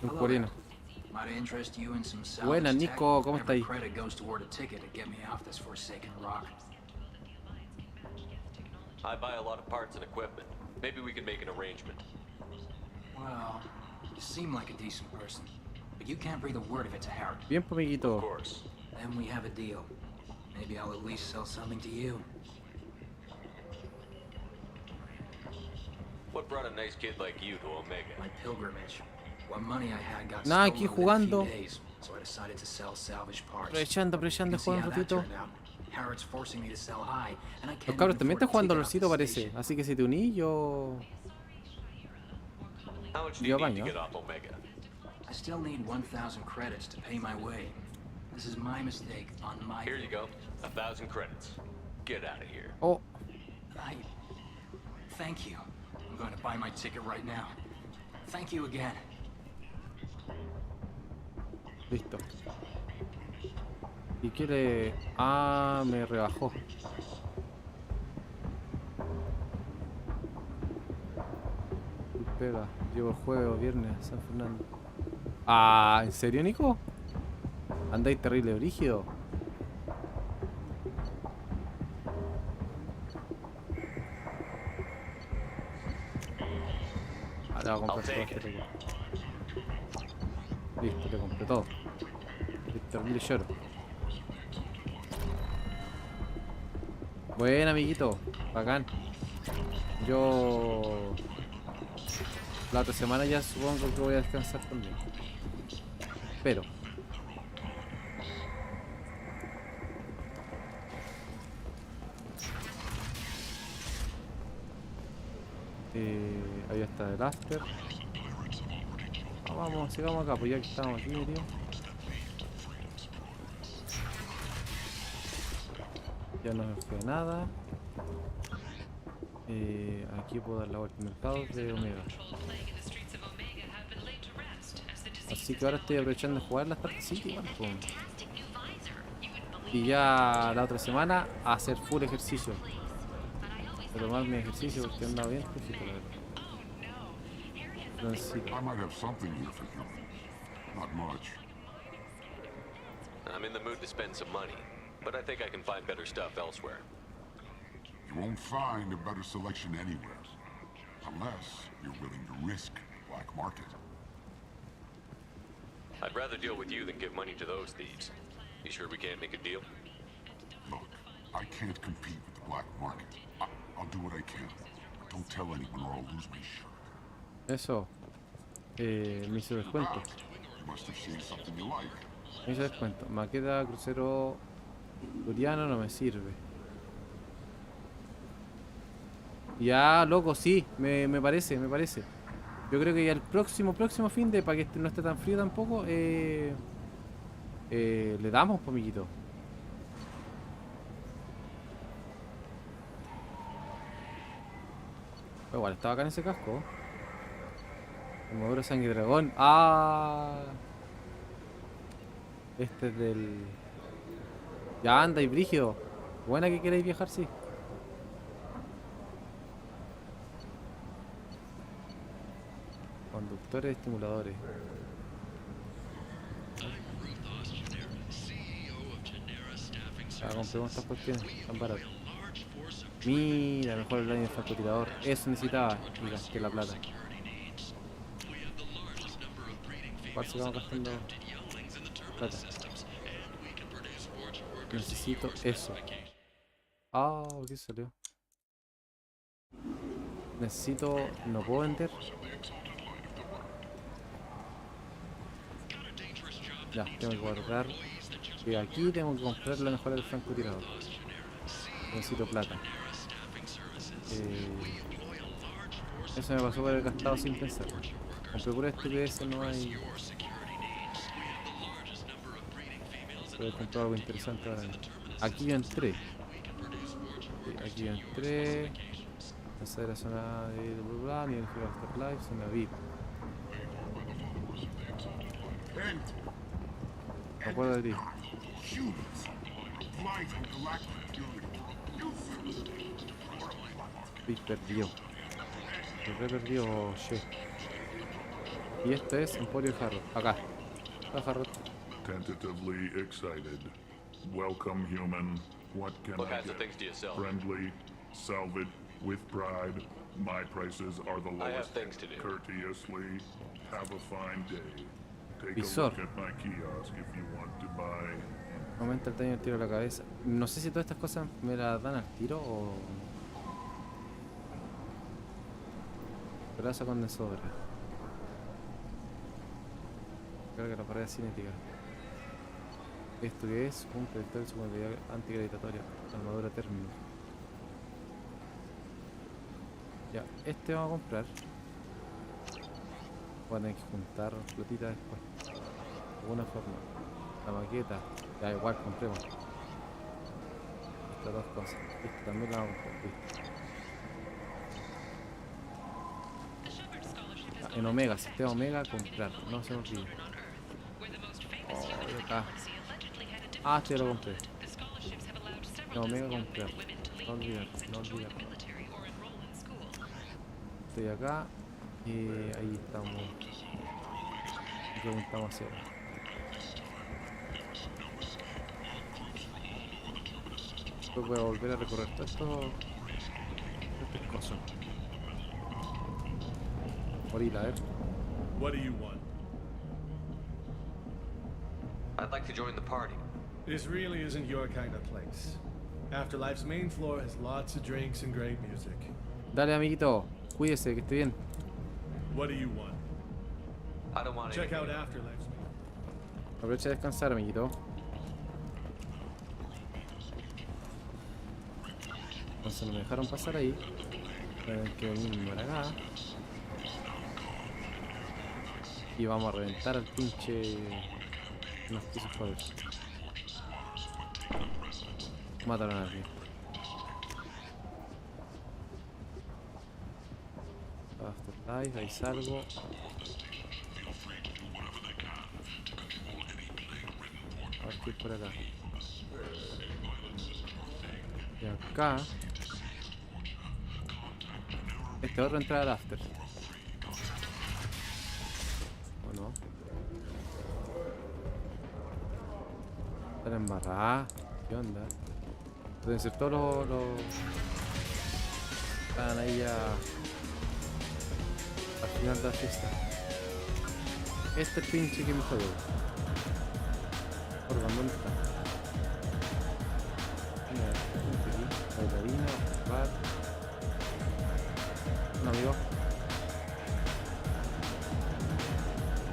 Un coreano. Buena, Nico, ¿cómo está ahí? I buy a lot of parts and equipment. Maybe we can make an arrangement. Well, you seem like a decent person, but you can't breathe a word of it to Harry. Bien, pomiguito. Of course. Then we have a deal. Maybe I'll at least sell something to you. What brought a nice kid like you to Omega? My pilgrimage. What money I had got Nada, stolen aquí within a jugando. few days, so I decided to sell salvage parts. Aprovechando, juega un ratito. Harrod's forcing me to sell high, and I Los can't cabros even también afford están to jugando take it off LOLcito, the parece. station. Así que si te uní, yo How much do you need to get off Omega? I still need 1,000 credits to pay my way. This is my mistake on my... Here you go. 1,000 credits. Get out of here. Oh. Thank you. I'm going to buy my ticket right now. Thank you again. Listo. Y quiere... Ah, me rebajó. Pega, llevo el jueves, viernes a San Fernando. Ah, ¿en serio, Nico? ¿Andáis terrible brígido? Ahora voy a comprar todo este recuerdo. Listo, te compré todo. Estoy terrible lloro. Buen amiguito, bacán. Yo la otra semana ya supongo que voy a descansar también. Pero ahí está el after. Vamos, sigamos acá, pues ya que estamos aquí, tío. Ya no me queda nada. Aquí puedo dar la vuelta al mercado de Omega. Así que ahora estoy aprovechando de jugar las partecitas igual, pues. Y ya la otra semana a hacer full ejercicio. A tomar mi ejercicio porque he andado bien flojito, la verdad. I might have something here for you. Not much. I'm in the mood to spend some money, but I think I can find better stuff elsewhere. You won't find a better selection anywhere. Unless you're willing to risk black market. I'd rather deal with you than give money to those thieves. You sure we can't make a deal? Look, I can't compete with the black market. I'll do what I can. Don't tell anyone or I'll lose my shirt. Eso. Me hizo descuento. You must have seen something you like. Me hizo descuento. Maqueta, crucero turiano no me sirve. Ya, loco, sí. Me parece. Yo creo que ya el próximo fin de, para que no esté tan frío tampoco, le damos, amiguito. Igual, estaba acá en ese casco. Armadura sangre dragón. Ah. Este es del... Ya anda y brígido. Buena que queréis viajar, sí. Conductores estimuladores. Ya compremos estas cuestiones. Tan baratas. Mira, mejor el daño de francotirador. Eso necesitaba. Y gasté la plata. ¿Cuál se vamos gastando? Plata. Necesito eso. Ah, ¿qué salió? Necesito... ¿No puedo vender? Ya, tengo que guardar. Y aquí tengo que comprar la mejora del francotirador. Necesito plata. Eso me pasó por haber gastado sin pensar. Compré pura estupidez, no hay... Voy a comprar algo interesante ahora mismo. Aquí yo entré. Sí, aquí yo entré. Esa era zona de bla bla, nivel de Afterlife, zona VIP. Me acuerdo de ti. Estoy perdido. Me perdido, che. Y esto es Emporio Harrod. Acá. Acá Harrod. Tentatively excited. Welcome, human. What can I get? Friendly. Salvage with pride. My prices are the lowest. Courteously. Have a fine day. Take a look at my kiosk if you want to buy. Aumenta el daño del tiro a la cabeza. No sé si todas estas cosas me las dan al tiro o... Grasa condensadora. Carga la pared cinética. ¿Esto qué es? Un protector de seguridad antigravitatoria. Armadura térmica. Ya, este vamos a comprar. Voy a tener que juntar platita después. De alguna forma. La maqueta. Ya igual compremos. Estas dos cosas. Esta también la vamos a comprar. Ya, en Omega, sistema Omega, comprar. No se me olvide. Oh, acá. Ah, este ya lo compré. En Omega comprar. No olvidar, no olvidar. Estoy acá. Y ahí estamos. Preguntamos hacia ahora. Después voy a volver a recorrer todo esto. Estas cosas. Morila, a ver. What do you want? I'd like to join the party. This really isn't your kind of place. Afterlife's main floor has lots of drinks and great music. Dale, amiguito. Cuídese, que esté bien. What do you want? I don't want Check out anything. Afterlife's main. Aprovecha de descansar, amiguito. Entonces no me dejaron pasar ahí. Que venimos para acá. Y vamos a reventar al pinche... Unos pisos joder. Mataron a alguien. Afterlife, ahí salgo. A ver qué hay por acá. Y acá. Este otro entrada al after. ¿O no? Están embarradas. ¿Qué onda? Deben ser todos los... Están ahí ya... Al final de la fiesta. Este es el pinche que me jodió. Por ¿dónde está? Mira, aquí, bailarina, bar. Un amigo.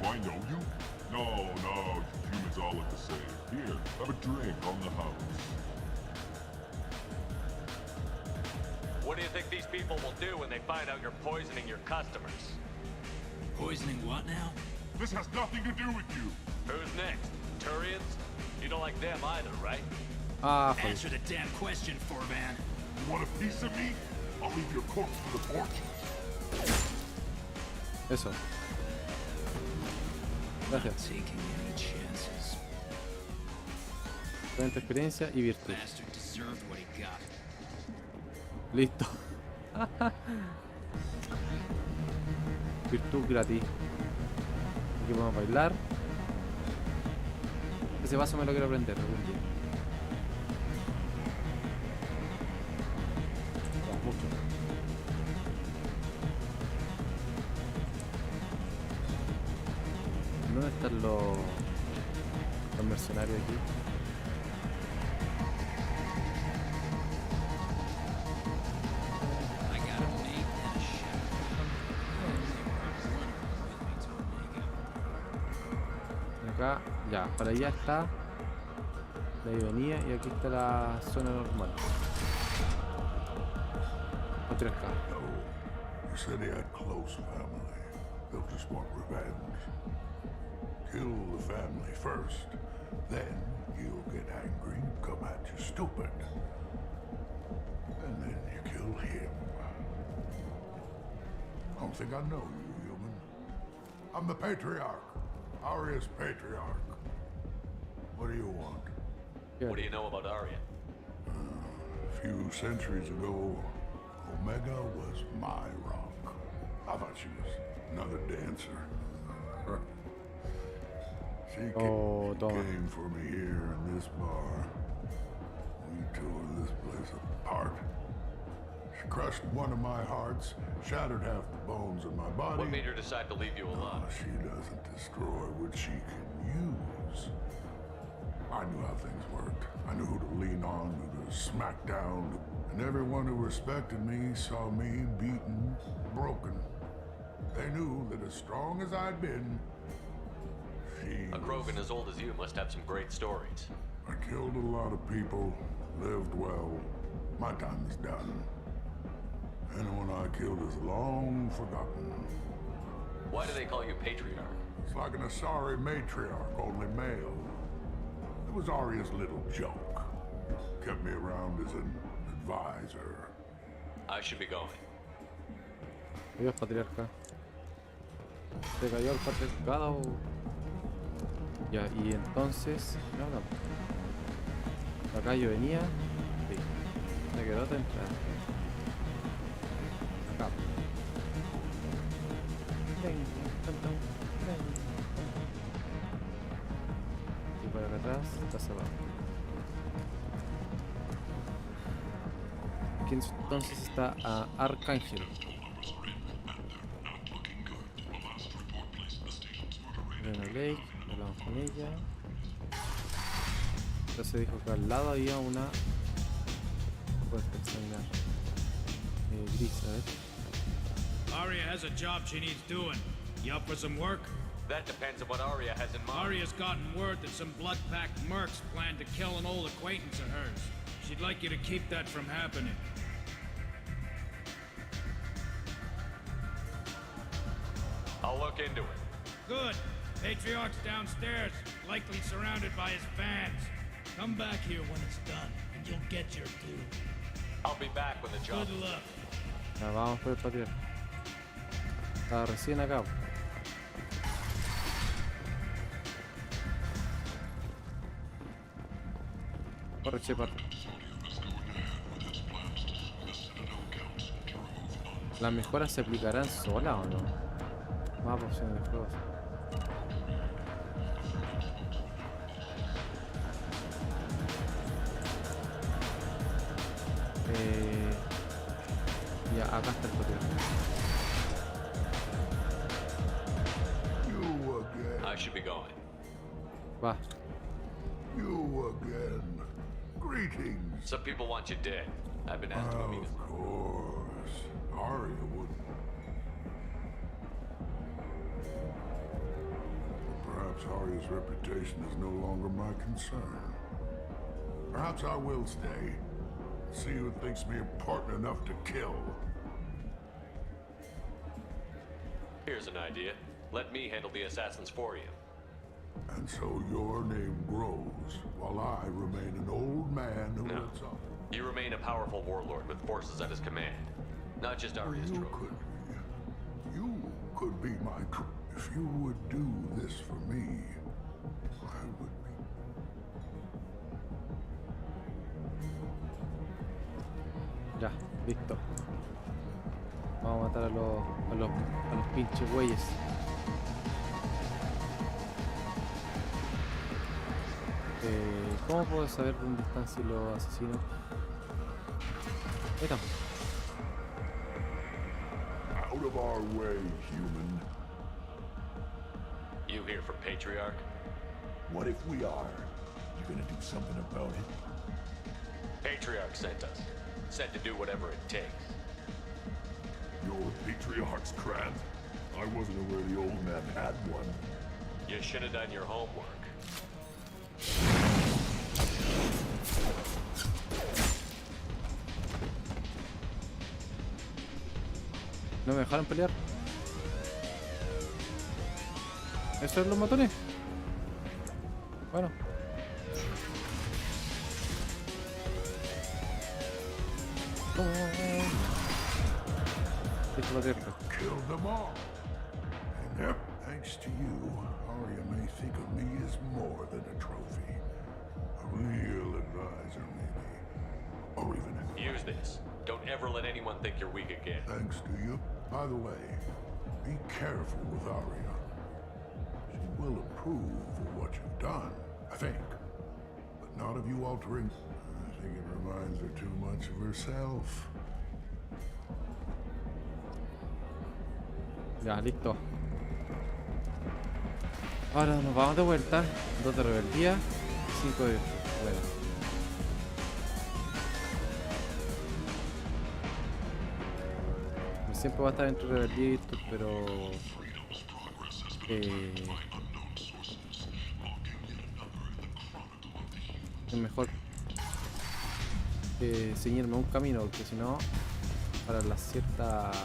Do I know you? No, humans all look the same. Here, have a drink on the house. What do you think these people will do when they find out you're poisoning your customers? Poisoning what now? This has nothing to do with you. Who's next? Turians? You don't like them either, right? Ah, Answer the damn question, Forvan. You want a piece of me? I'll leave your corpse for the porch. Eso. Gracias. Taking any chances. Cuenta experiencia y virtud. Bastard deserved what he got. Listo. Virtud gratis. Aquí podemos bailar. Ese paso me lo quiero aprender algún día. Ya, mucho. ¿Dónde están los mercenarios aquí? Acá, ya, para allá está. De ahí venía y aquí está la zona normal. Otra acá. You said he had close family. They'll just want revenge. Kill the family first, then he'll get angry and come at you stupid. And then you kill him. I don't think I know you, human. I'm the Patriarch. Aria's Patriarch. What do you want? What do you know about Aria? A few centuries ago, Omega was my rock. I thought she was another dancer. She came for me here in this bar. We tore this place apart. She crushed one of my hearts, shattered half the bones in my body. What made her decide to leave you alone? She doesn't destroy what she can use. I knew how things worked. I knew who to lean on, who to smack down. And everyone who respected me saw me beaten, broken. They knew that as strong as I'd been, A Krogan as old as you must have some great stories. I killed a lot of people, lived well. My time is done. Anyone I killed is long forgotten. Why do they call you Patriarch? It's like an Asari matriarch, only male. It was Arya's little joke. Kept me around as an advisor. I should be going. Adiós, patriarca. Se cayó el patriarcado. Ya, y entonces... No. Acá yo venía. Sí. Me quedó otra entrada. Acá. Y por acá atrás está cerrado. Aquí entonces está Arcángel. Bueno, Lake, hablamos con ella. Entonces dijo que al lado había una puerta examinar. Gris, a ver. Arya has a job she needs doing. You up for some work? That depends on what Arya has in mind. Arya's gotten word that some blood-packed mercs plan to kill an old acquaintance of hers. She'd like you to keep that from happening. I'll look into it. Good. Patriarch's downstairs, likely surrounded by his fans. Come back here when it's done, and you'll get your due. I'll be back when the job. Good luck. Ya, vamos por el patriarca. Estaba recién acá. Corre, Shepard. ¿Las mejoras se aplicarán solas o no? Más opciones de juegos. Ya, acá está el patriarca. You again. I should be going. Va. You again. Greetings. Some people want you dead. I've been asked to go meet Of course. Arya wouldn't. Perhaps Arya's reputation is no longer my concern. Perhaps I will stay. See who thinks me important enough to kill. Here's an idea. Let me handle the assassins for you. And so your name grows, while I remain an old man who No. lets up. You remain a powerful warlord with forces at his command. Not just Arya's trophy. You could be my... If you would do this for me, I would be... Ya, listo. Vamos a matar a los pinches güeyes. ¿Cómo puedo saber dónde están si los asesinos? Mira. Out of our way, human. You here for Patriarch? What if we are? You gonna do something about it? Patriarch sent us. Said to do whatever it takes. Your Patriarch's Grant? I wasn't aware the old man had one. You should have done your homework. ¿No me dejaron pelear? ¿Eso es los matones? Bueno. Esto va a ser. Killed them all. And yep, thanks to you, Arya may think of me as more than a trophy. A real advisor, maybe. Or even a... Use this. Don't ever let anyone think you're weak again. Thanks to you. By the way, be careful with Arya. She will approve of what you've done, I think. But not of you altering... I think it reminds her too much of herself. Ya, listo. Ahora nos vamos de vuelta. 2 de rebeldía, 5 de... Bueno. Siempre va a estar entre rebeldía y esto, pero... es mejor ceñirme un camino, porque si no, para las ciertas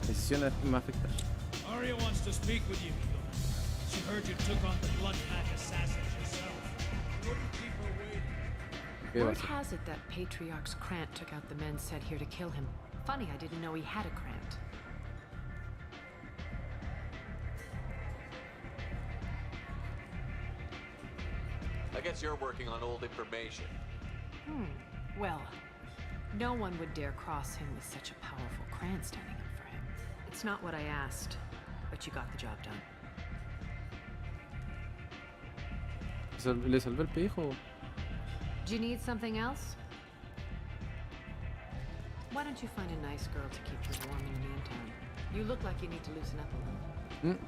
decisiones me afectan. Arya wants to speak with you. She heard you took on the blood pack assassins yourself. Wouldn't keep her waiting. Word has it that Patriarch's Krant took out the men sent here to kill him. Funny, I didn't know he had a Krant. I guess you're working on old information. Well, no one would dare cross him with such a powerful Krant standing up for him. It's not what I asked, but you got the job done. ¿Le salvé el pellejo? Do you need something else? Why don't you find a nice girl to keep you warm in the meantime? You look like you need to loosen up a little.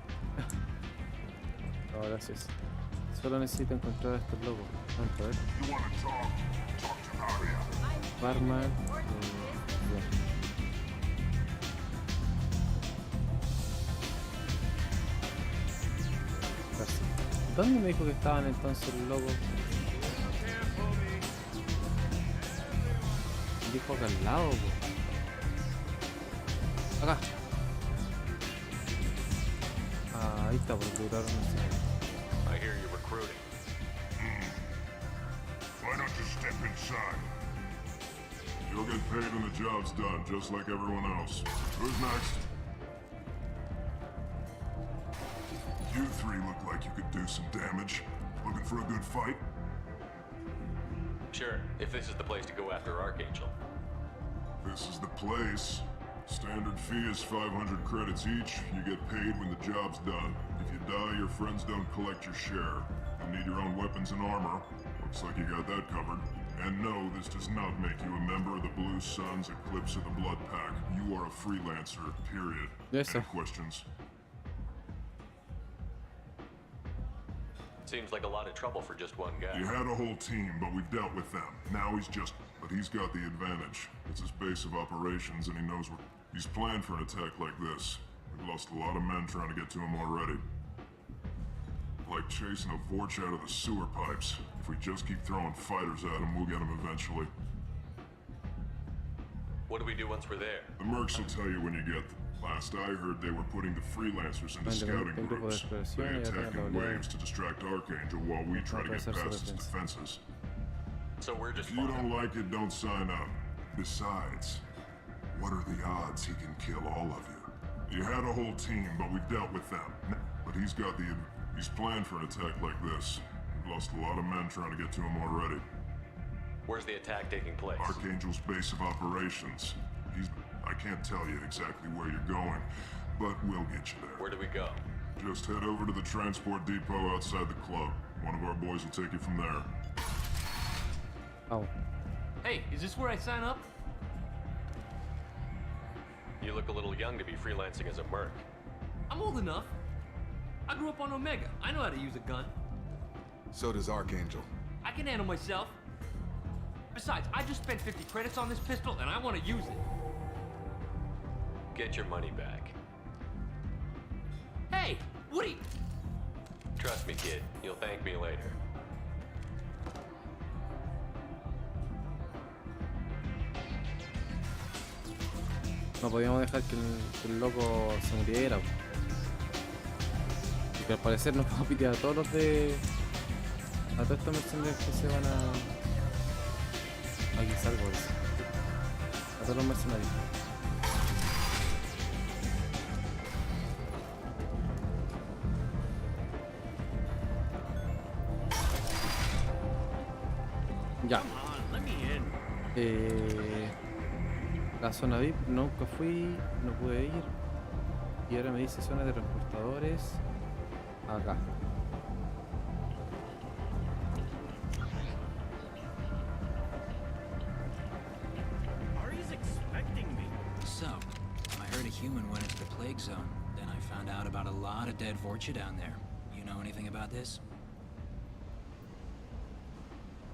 No, gracias. Solo necesito encontrar a estos locos. Vamos a ver. Barman. Gracias. ¿Dónde me dijo que estaban entonces los locos? Dijo acá al lado, po. Acá. Ah, ahí está, por durar. I hear you're recruiting. Why don't you step inside? You'll get paid when the job's done, just like everyone else. Who's next? You three look like you could do some damage. Looking for a good fight? Sure, if this is the place to go after Archangel. This is the place. Standard fee is 500 credits each. You get paid when the job's done. If you die, your friends don't collect your share. You'll need your own weapons and armor. Looks like you got that covered. And no, this does not make you a member of the Blue Suns, Eclipse, or the Blood Pack. You are a freelancer, period. Yes, sir. Any questions? Seems like a lot of trouble for just one guy. You had a whole team, but we've dealt with them. Now but he's got the advantage. It's his base of operations, and he knows what... He's planned for an attack like this. We've lost a lot of men trying to get to him already. Like chasing a Vorch out of the sewer pipes. If we just keep throwing fighters at him, we'll get him eventually. What do we do once we're there? The mercs will tell you when you get them. Last I heard, they were putting the freelancers into scouting groups. They attack in waves to distract Archangel while we try to get past his defenses. So we're just... If you don't like it, don't sign up. Besides, what are the odds he can kill all of you? You had a whole team, but we've dealt with them. But he's planned for an attack like this. We've lost a lot of men trying to get to him already. Where's the attack taking place? Archangel's base of operations. I can't tell you exactly where you're going, but we'll get you there. Where do we go? Just head over to the transport depot outside the club. One of our boys will take you from there. Oh. Hey, is this where I sign up? You look a little young to be freelancing as a merc. I'm old enough. I grew up on Omega. I know how to use a gun. So does Archangel. I can handle myself. Besides, I just spent 50 credits on this pistol, and I want to use it. Get your money back. Hey, Woody! Trust me, kid. You'll thank me later. No podíamos dejar que el loco se muriera. Porque al parecer nos vamos a pitear a todos los de... A todos estos mercenarios que se van a... Aquí salgo de eso. A todos los mercenarios. Ya. La zona VIP nunca fui, no pude ir. Y ahora me dice zona de transportadores. Acá. So, I heard a human went into the plague zone. Then I found out about a lot of dead Vorcha down there. You know anything about this?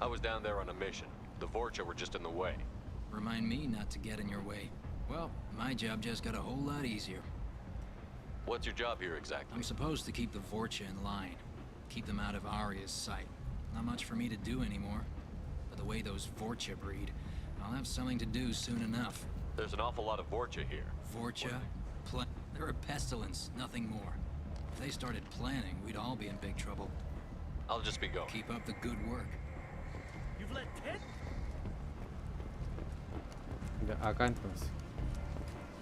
I was down there on a mission. The Vorcha were just in the way. Remind me not to get in your way. Well, my job just got a whole lot easier. What's your job here exactly? I'm supposed to keep the Vorcha in line. Keep them out of Arya's sight. Not much for me to do anymore. But the way those Vorcha breed, I'll have something to do soon enough. There's an awful lot of Vorcha here. Vorcha? They're a pestilence, nothing more. If they started planning, we'd all be in big trouble. I'll just be going. Keep up the good work. You've let Ted? Acá entonces.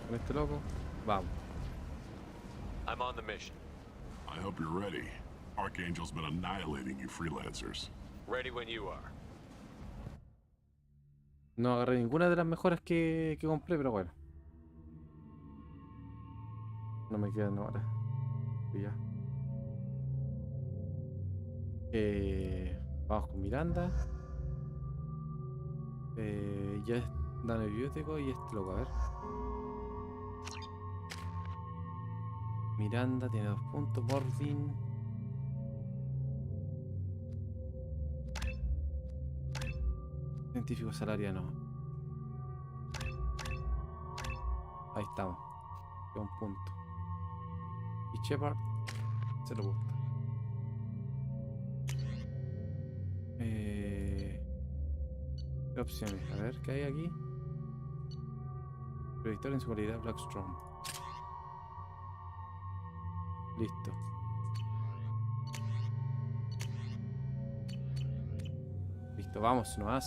Con este loco, vamos. I'm on the mission. I hope you're ready. Archangel's been annihilating you freelancers. Ready when you are. No agarré ninguna de las mejoras que compré, pero bueno. No me quedan ahora. Y ya. Vamos con Miranda. Ya es dano biótico y este loco, a ver. Miranda tiene 2 puntos. Mordin. Científico salariano. Ahí estamos. Queda 1 punto. Y Shepard se lo gusta. ¿Qué opciones? A ver, ¿qué hay aquí? Predictor en su cualidad Blackstrom. Listo. Listo, vamos nomás.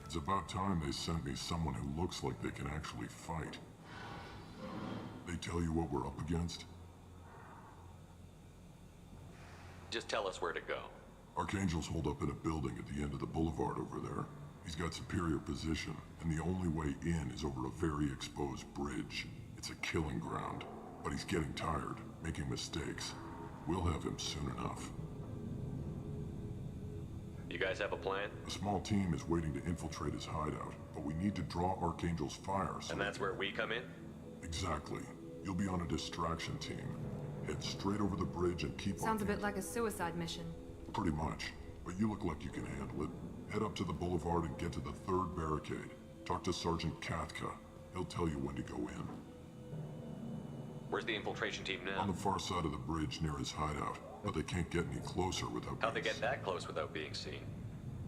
It's about time they sent me someone who looks like they can actually fight. They tell you what we're up against? Just tell us where to go. Archangel's holed up in a building at the end of the boulevard over there. He's got superior position, and the only way in is over a very exposed bridge. It's a killing ground, but he's getting tired, making mistakes. We'll have him soon enough. You You guys have a plan? A small team is waiting to infiltrate his hideout, but we need to draw Archangel's fire. So and that's where we come in? Exactly. You'll be on a distraction team. Head straight over the bridge and keep Sounds a bit like a suicide mission. Pretty much. But you look like you can handle it. Head up to the boulevard and get to the 3rd barricade. Talk to Sergeant Katka. He'll tell you when to go in. Where's the infiltration team now? On the far side of the bridge near his hideout. But they can't get any closer without How'd they get that close without being seen?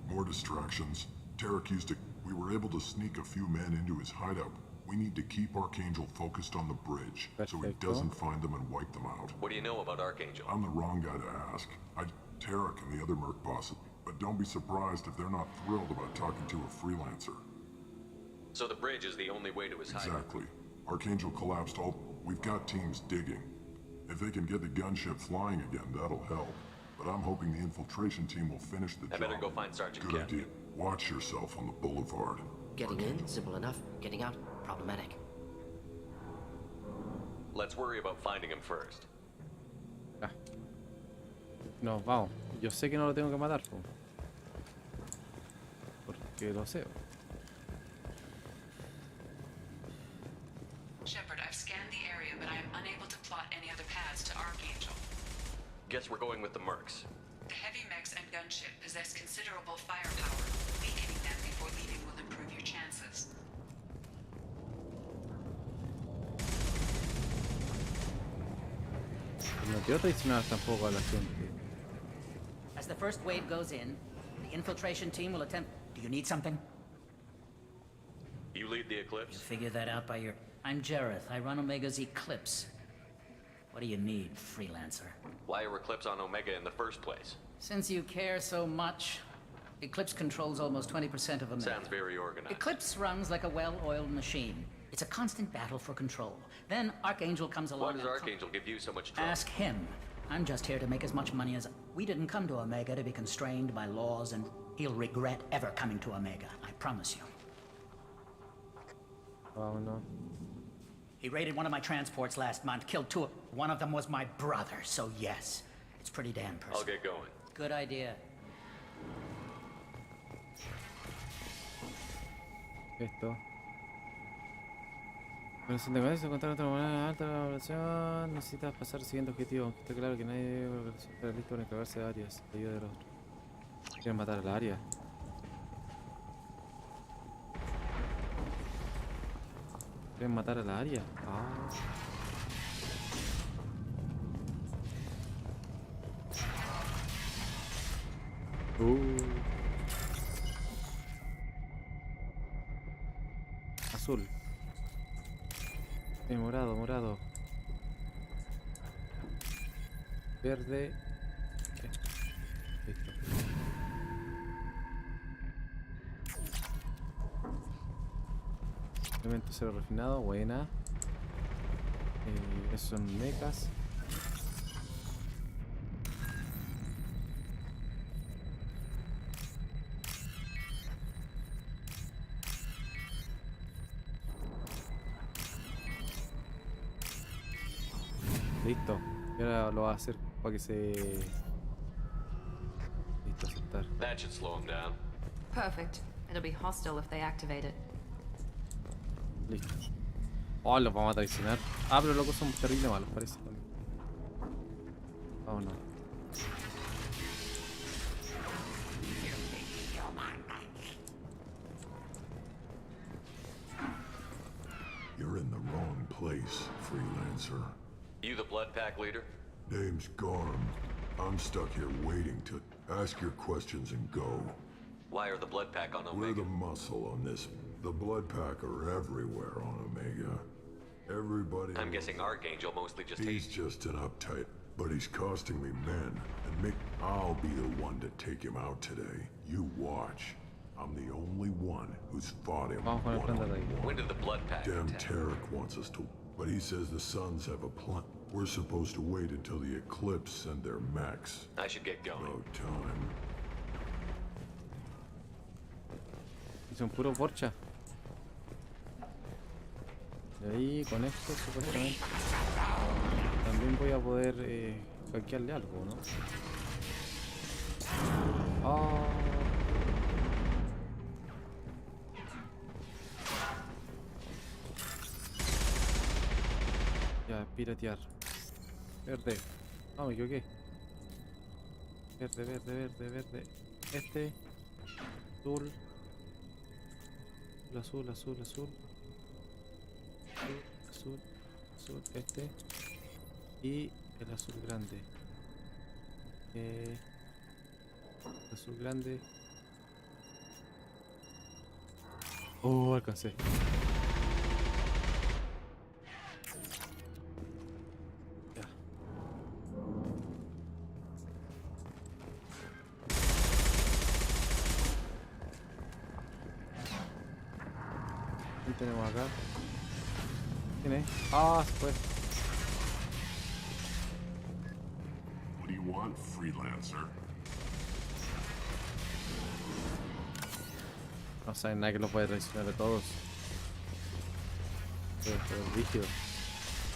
More distractions. Tarek used to... We were able to sneak a few men into his hideout. We need to keep Archangel focused on the bridge, so he doesn't find them and wipe them out. What do you know about Archangel? I'm the wrong guy to ask. Tarek and the other merc bosses. But don't be surprised if they're not thrilled about talking to a freelancer. So the bridge is the only way to his hideout? Exactly. Archangel collapsed all... We've got teams digging. If they can get the gunship flying again, that'll help. But I'm hoping the infiltration team will finish the job. I better go find Sergeant Good Katka. idea. Watch yourself on the boulevard. Getting in, simple enough. Getting out, problematic. Let's worry about finding him first. Nos vamos. Yo sé que no lo tengo que matar, po. Porque lo sé. Shepard, I've scanned the area, but I am unable to plot any other paths to Archangel. Guess we're going with the mercs. The heavy mechs and gunship possess considerable firepower. Weakening them before leaving will improve your chances. No quiero traicionar tampoco a la gente. As the first wave goes in, the infiltration team will attempt... Do you need something? You lead the Eclipse? You figure that out by your... I'm Jareth. I run Omega's Eclipse. What do you need, freelancer? Why are Eclipse on Omega in the first place? Since you care so much, Eclipse controls almost 20% of Omega. Sounds very organized. Eclipse runs like a well-oiled machine. It's a constant battle for control. Then Archangel comes along. Why does Archangel give you so much trouble? Ask him. I'm just here to make as much money as... We didn't come to Omega to be constrained by laws, and he'll regret ever coming to Omega. I promise you. Oh no. He raided one of my transports last month, killed 2 of... One of them was my brother, so yes. It's pretty damn personal. I'll get going. Good idea. Esto. Pero si te parece encontrar otra manera alta de la población, necesitas pasar al siguiente objetivo. Aunque está claro que nadie está listo para encargarse de áreas. Ayuda del otro. Quieren matar a la área. Quieren matar a la área. Ah. Azul. Morado, morado. Verde. Listo. Elemento cero refinado, buena. Esos son mechas. Listo. Y ahora lo va a hacer para que se... Listo, aceptar. That should slow him down. Perfect. It'll be hostile if they activate it. Listo. Oh, los vamos a traicionar. Ah, pero locos son terrible malos, parece también. Vámonos. You're in the wrong place, freelancer. You the Blood Pack leader? Name's Garm. I'm stuck here waiting to ask your questions and go. Why are the Blood Pack on Omega? We're the muscle on this. The Blood Pack are everywhere on Omega. Everybody... I'm guessing Archangel mostly just He's just an uptight, but he's costing me men. And I'll be the one to take him out today. You watch. I'm the only one who's fought him one-on-one. When did the Blood Pack Damn attack? Tarek wants us to... But he says the Suns have a plan. We're supposed to wait until the Eclipse send their mechs. I should get going. No time. Y son puro porcha. Y ahí con esto supuestamente también voy a poder hackearle algo, ¿no? Oh. a piratear. Verde. No, me equivoqué. Verde, verde, verde, verde. Este. Azul. Azul, azul, azul. Azul, azul, este. Y el azul grande. El azul grande. Oh, alcancé. Ya. ¿Qué tenemos acá? ¿Quién es? Ah, se fue. What do you want, freelancer? No saben nada que los puede traicionar a todos. Pero rígido.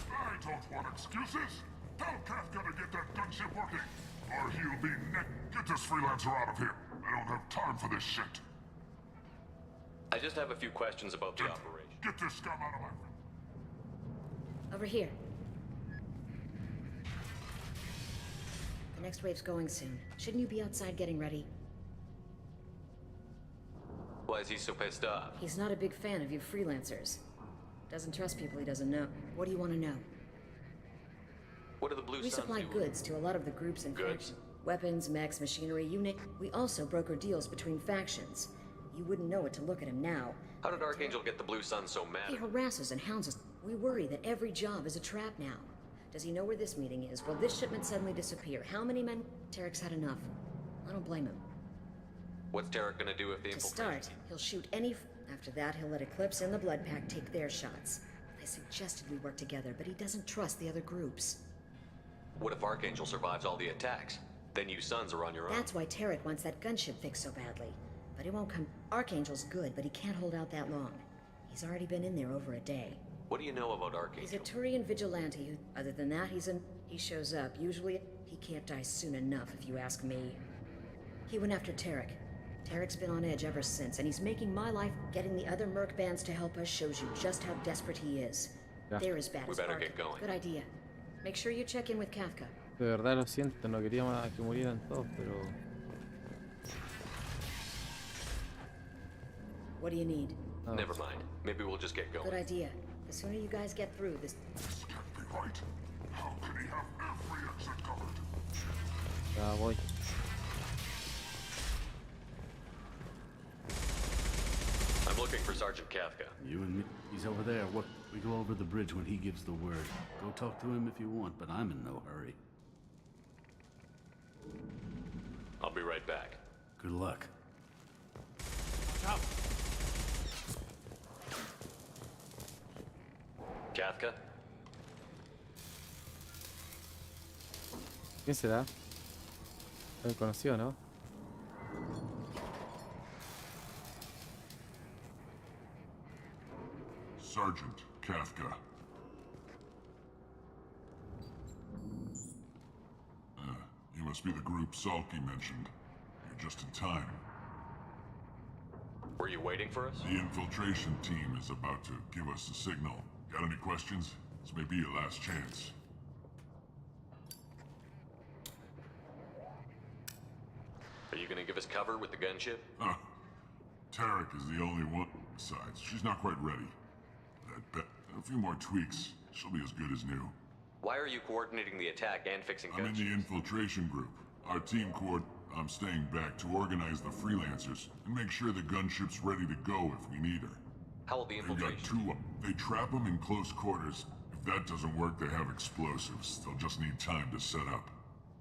I don't want excuses. Tell Kafka to get that gunship working, or he'll be neck. Get this freelancer out of here. I don't have time for this shit. I just have a few questions about the operation. Get this scum out of my... Over here. The next wave's going soon. Shouldn't you be outside getting ready? Why is he so pissed off? He's not a big fan of you freelancers. Doesn't trust people he doesn't know. What do you want to know? What do the Blue We Suns supply do? goods to a lot of the groups and Goods? weapons, mechs, machinery, you name. We also broker deals between factions. You wouldn't know it to look at him now. How did Archangel get the Blue Sun so mad? He harasses and hounds us. We worry that every job is a trap now. Does he know where this meeting is? Will this shipment suddenly disappear? How many men? Tarek's had enough. I don't blame him. What's Tarek gonna do if the To infiltration? start, he'll shoot any... After that, he'll let Eclipse and the Blood Pack take their shots. I suggested we work together, but he doesn't trust the other groups. What if Archangel survives all the attacks? Then you Suns are on your own. That's why Tarek wants that gunship fixed so badly. But it won't come... Archangel's good, but he can't hold out that long. He's already been in there over a day. What do you know about Archangel? He's a Turian vigilante who... Other than that, he shows up. Usually, he can't die soon enough, if you ask me. He went after Tarek. Tarek's been on edge ever since, and he's making my life. Getting the other merc bands to help us shows you just how desperate he is. Yeah. They're as bad We as better Ark. get going. Good idea. Make sure you check in with Kafka. De verdad lo siento, no quería que murieran todos, pero... What do you need? Never mind. Maybe we'll just get going. Good idea. The sooner you guys get through this... This can't be right. How can he have every exit covered? Ya voy. I'm looking for Sergeant Kafka. You and me, he's over there. What? We go over the bridge when he gives the word. Go talk to him if you want, but I'm in no hurry. I'll be right back. Good luck. Watch out. Kafka? ¿Quién será? El conocido, ¿no? Sergeant Kafka. You must be the group Salky mentioned. You're just in time. Were you waiting for us? The infiltration team is about to give us a signal. Got any questions? This may be your last chance. Are you gonna give us cover with the gunship? Tarek is the only one. Besides, she's not quite ready. A few more tweaks, she'll be as good as new. Why are you coordinating the attack and fixing I'm in gunships? the infiltration group. Our team I'm staying back to organize the freelancers and make sure the gunship's ready to go if we need her. How will the They've got infiltration? two. They trap them in close quarters. If that doesn't work, they have explosives. They'll just need time to set up.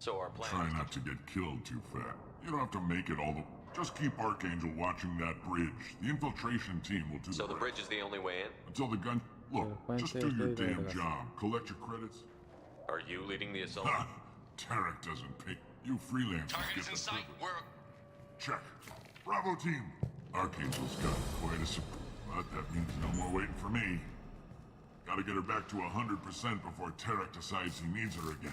So our plan Try is not to get killed too fast. You don't have to make it all the... Just keep Archangel watching that bridge. The infiltration team will do So the bridge is the only way in? Until the gun... Look, just do your damn job. Collect your credits. Are you leading the assault? Ha! Tarek doesn't pay. You freelancers Target get is in the sight. privilege. We're... Check. Bravo team. Archangel's got quite a but that means no more waiting for me. Gotta get her back to 100% before Tarek decides he needs her again.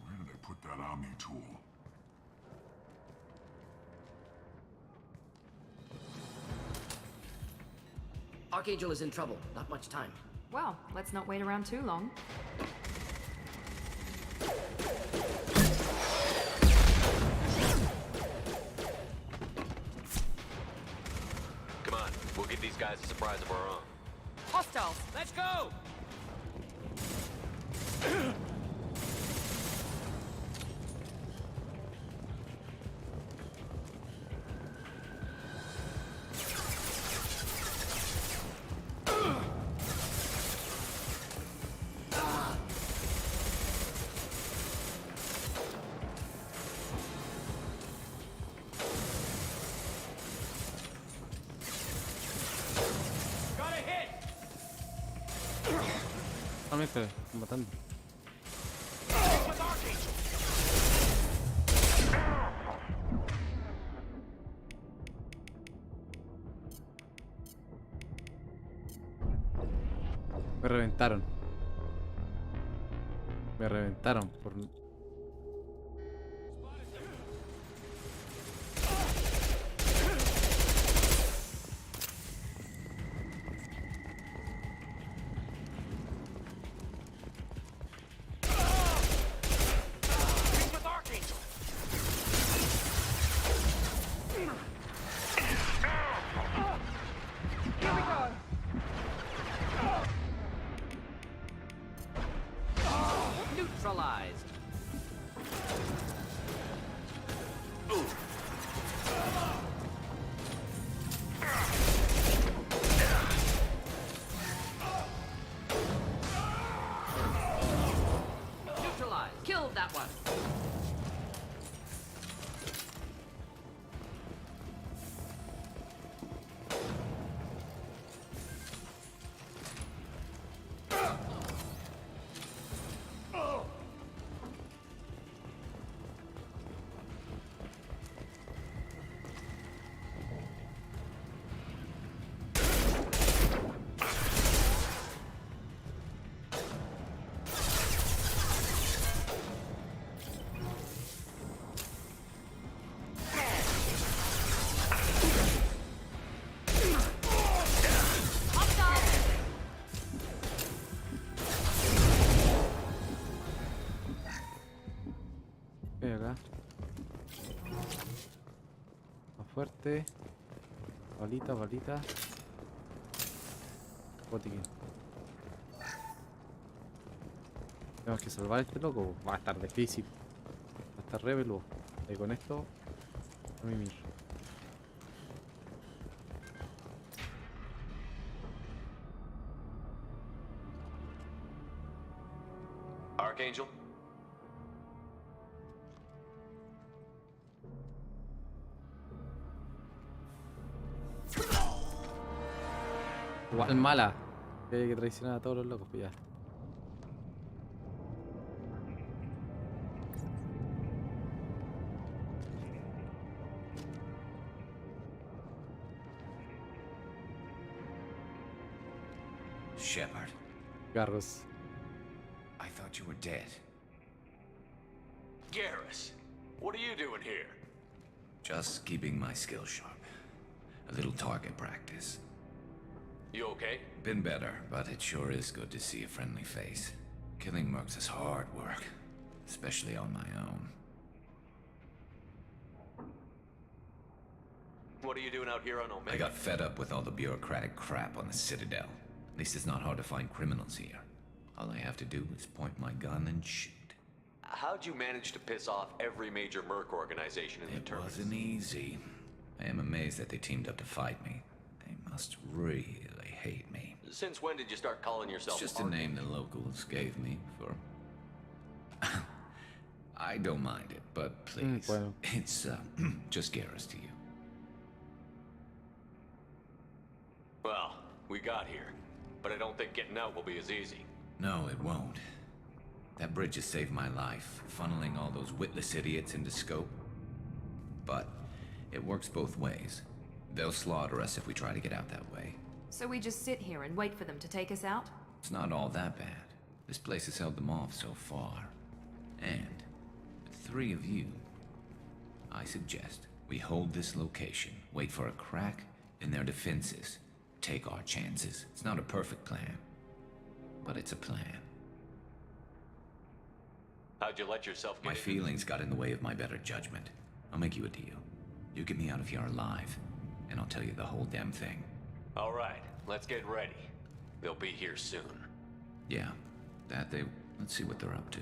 Where did I put that Omni tool? Archangel is in trouble. Not much time. Well, let's not wait around too long. Come on, we'll give these guys a surprise of our own. Hostiles, let's go! Realmente, matando. Me reventaron. Me reventaron por... Neutralized. Neutralized. Killed that one. Acá. Más fuerte. Balita, balita. Botiquín. Tenemos que salvar a este loco. Va a estar difícil. Va a estar re peludo. Y con esto, a mimir. Archangel? Igual mala. Hay que traicionar a todos los locos, pues ya. Shepard. Garros. I thought you were dead. Garrus, what are you doing here? Just keeping my skills sharp. A little target practice. You okay? Been better, but it sure is good to see a friendly face. Killing mercs is hard work, especially on my own. What are you doing out here on Omega? I got fed up with all the bureaucratic crap on the Citadel. At least it's not hard to find criminals here. All I have to do is point my gun and shoot. How'd you manage to piss off every major merc organization in the Terminus? It wasn't easy. I am amazed that they teamed up to fight me. They must really hate me. Since when did you start calling yourself It's just a name the locals gave me for... I don't mind it, but please, bueno. It's just Garrus to you. Well, we got here, but I don't think getting out will be as easy. No, it won't. That bridge has saved my life, funneling all those witless idiots into scope. But it works both ways. They'll slaughter us if we try to get out that way. So we just sit here and wait for them to take us out? It's not all that bad. This place has held them off so far. And with 3 of you, I suggest we hold this location, wait for a crack in their defenses, take our chances. It's not a perfect plan, but it's a plan. How'd you let yourself get My into feelings got in the way of my better judgment. I'll make you a deal. You get me out of here alive, and I'll tell you the whole damn thing. All right, let's get ready. They'll be here soon. Yeah, let's see what they're up to.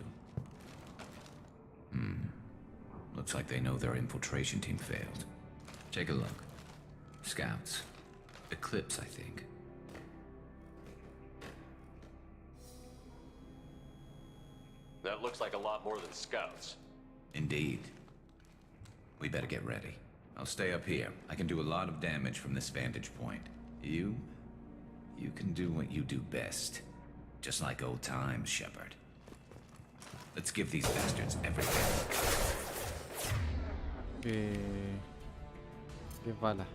Looks like they know their infiltration team failed. Take a look. Scouts. Eclipse, I think. That looks like a lot more than scouts. Indeed. We better get ready. I'll stay up here. I can do a lot of damage from this vantage point. You can do what you do best. Just like old times, Shepard. Let's give these bastards everything. Qué bala.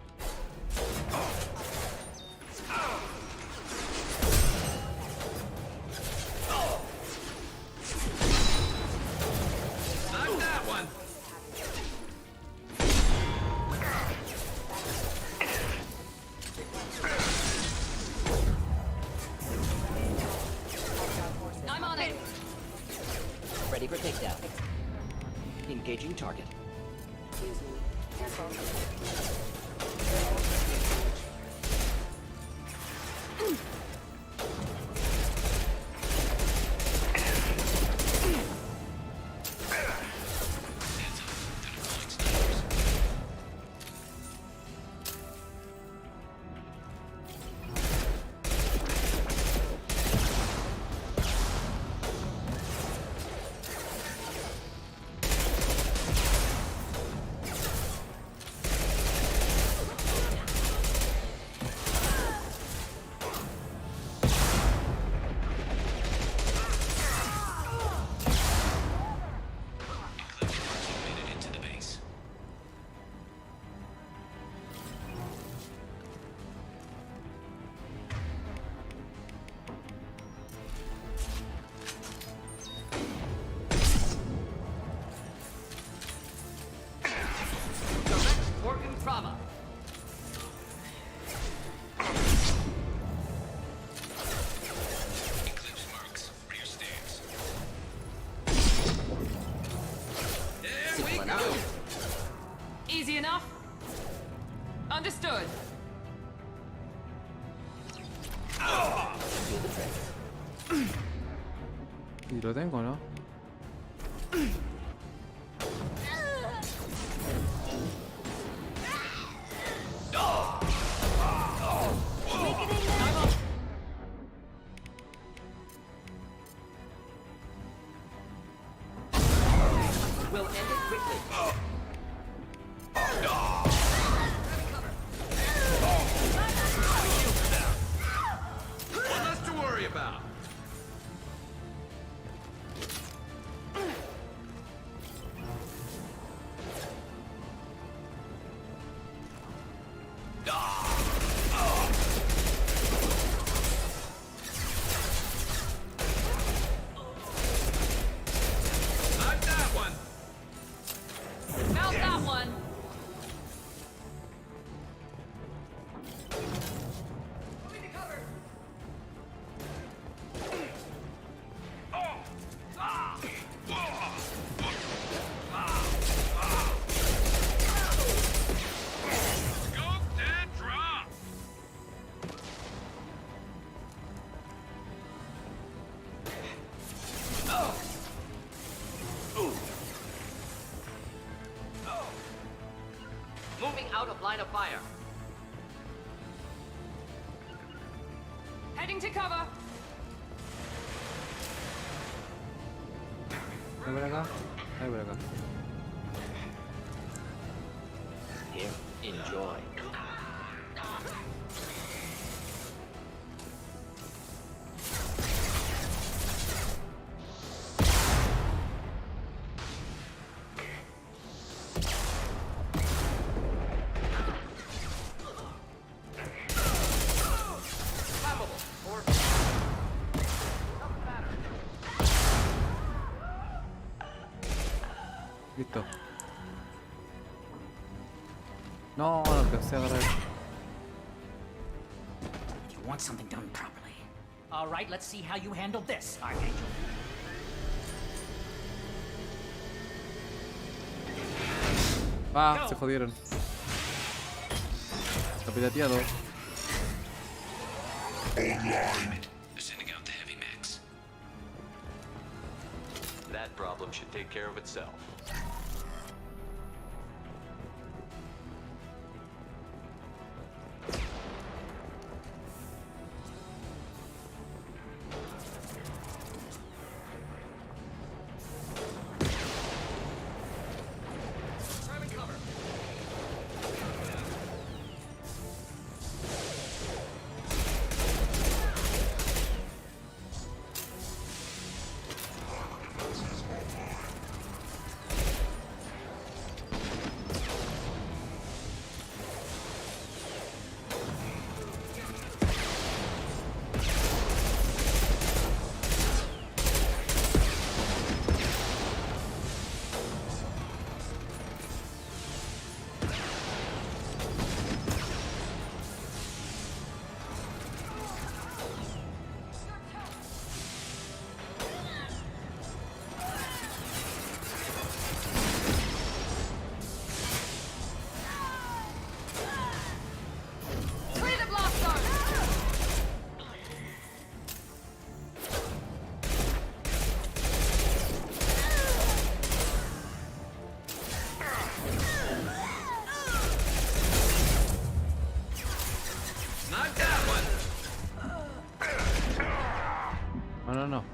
Not that one. I'm on it. Ready for takedown. Engaging target. Trauma. Eclipse marks. Rear stance. There we go. Easy enough. Understood. Y lo tengo, ¿no? We'll end it quickly. One less to worry about. Found that one. Moving out of line of fire. Heading to cover. Ahí por acá. Ahí por acá. Here, enjoy. Listo. No, no alcancé a agarrar. You want something done properly. All right, let's see how you handle this, Archangel. Ah, se jodieron. Está pirateado. Sending out the heavy mechs. That problem should take care of itself. No.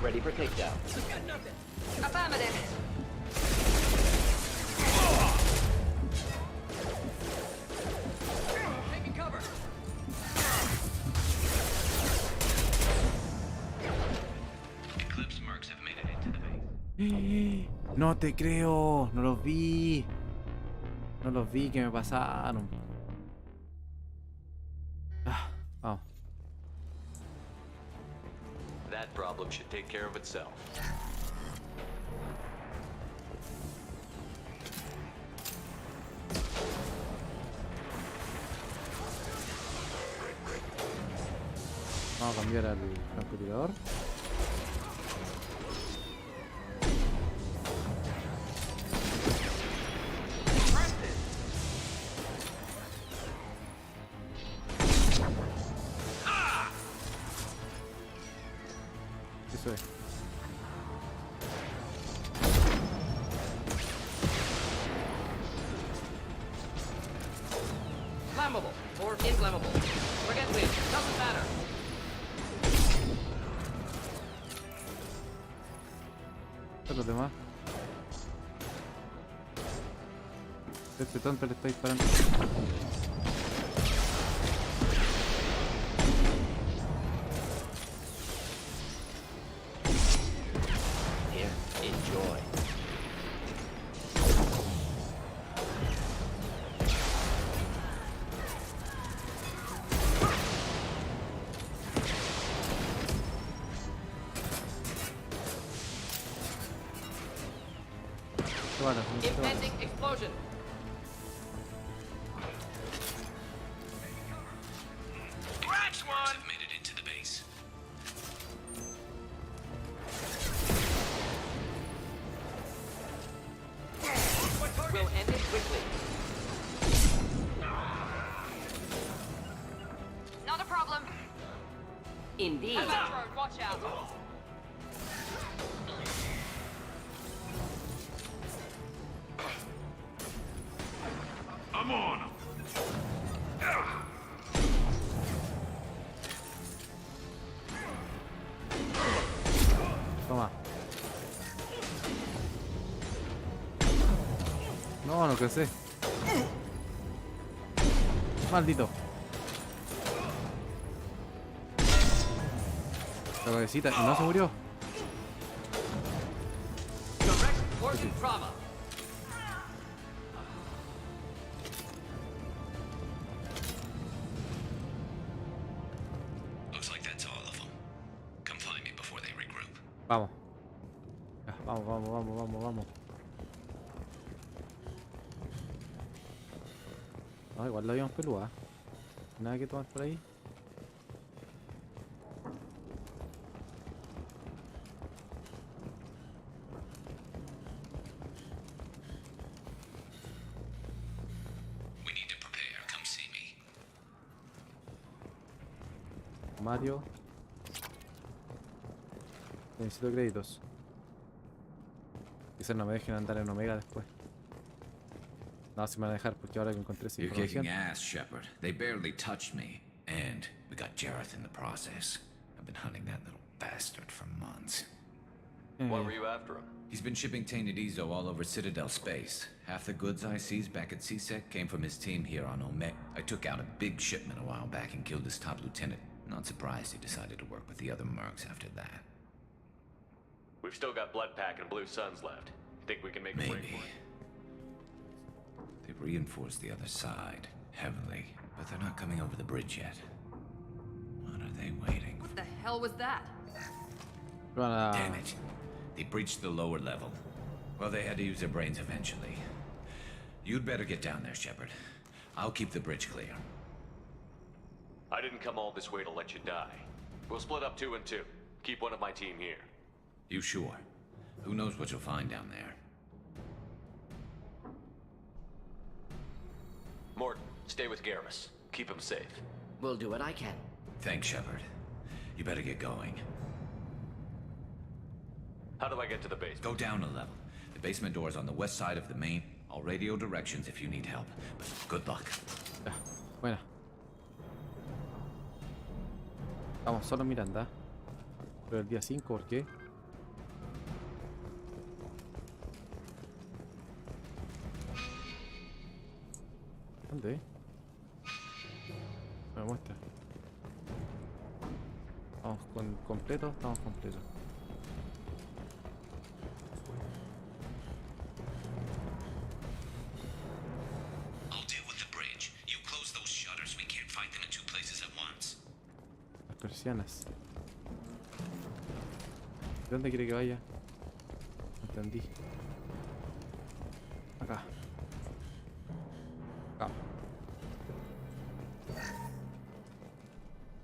Ready for takedown. Affirmative. Taking cover. Eclipse marks have made it into the base. No te creo, no los vi. No los vi, que me pasaron. Vamos. That problem should take care of itself. Vamos a cambiar al francotirador. Eso es. Flammable or inflammable. Forget which. Doesn't matter. ¿Qué los demás? Este tonto le está disparando. Here, enjoy. Impending explosion. Eclipse marks have made it into the base. We'll end it quickly. Not a problem. Indeed. Watch out. I'm on him. Toma. No, no sé. Maldito. La cabecita. ¿Y no se murió? Direct organ trauma. Looks like that's all of them. Come find me before they regroup. Vamos. Ya, vamos. No, igual la habíamos peluda. nada que tomar por ahí. We need to prepare. Come see me. Mario. Necesito créditos. Quizás no me dejen andar en Omega después. No, se me van a dejar porque ahora que encontré esa You're información. kicking ass, Shepard. They barely touched me. And we got Jareth in the process. I've been hunting that little bastard for months. Why were you after him? He's been shipping tainted Ezo all over Citadel space. Half the goods I seized back at CSEC came from his team here on Omega. I took out a big shipment a while back and killed his top lieutenant. Not surprised he decided to work with the other mercs after that. We've still got Bloodpack and Blue Suns left. Think we can make a break for it? They've reinforced the other side, heavily, but they're not coming over the bridge yet. What are they waiting for? What the hell was that? Damn it. They breached the lower level. Well, they had to use their brains eventually. You'd better get down there, Shepard. I'll keep the bridge clear. I didn't come all this way to let you die. We'll split up 2 and 2. Keep one of my team here. You sure? Who knows what you'll find down there? Morton, stay with Garrus. Keep him safe. We'll do what I can. Thanks, Shepard. You better get going. How do I get to the base? Go down a level. The basement door's on the west side of the main. I'll radio directions if you need help. But good luck. Ya, buena. Vamos, solo Miranda. Pero el día 5, ¿por qué? ¿Dónde? Me muestra. Vamos completos, estamos completos. I'll deal with the bridge. You close those shutters. We can't fight them in 2 places at once. Las persianas. ¿Dónde quiere que vaya? Entendí. Acá. Acá.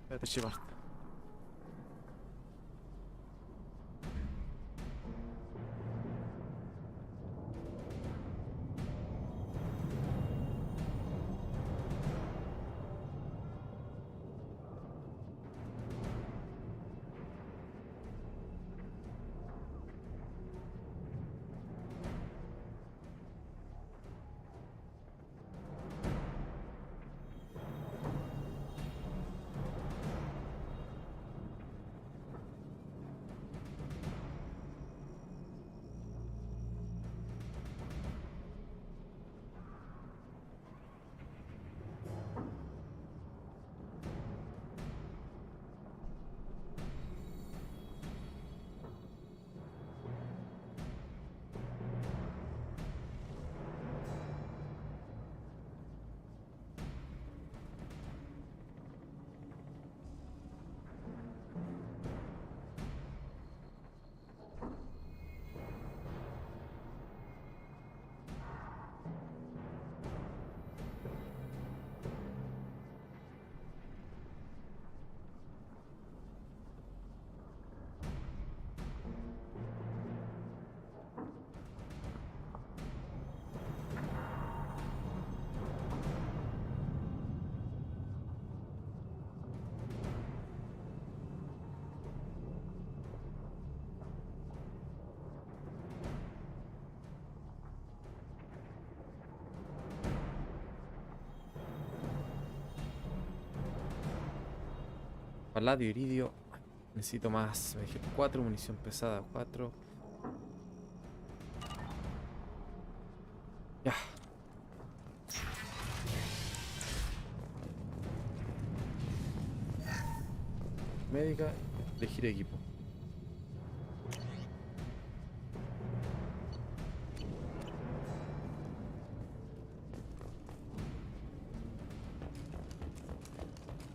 Espérate, Shepard. Paladio, iridio. Necesito más. Me dije 4, munición pesada 4. Ya. Médica, elegir equipo.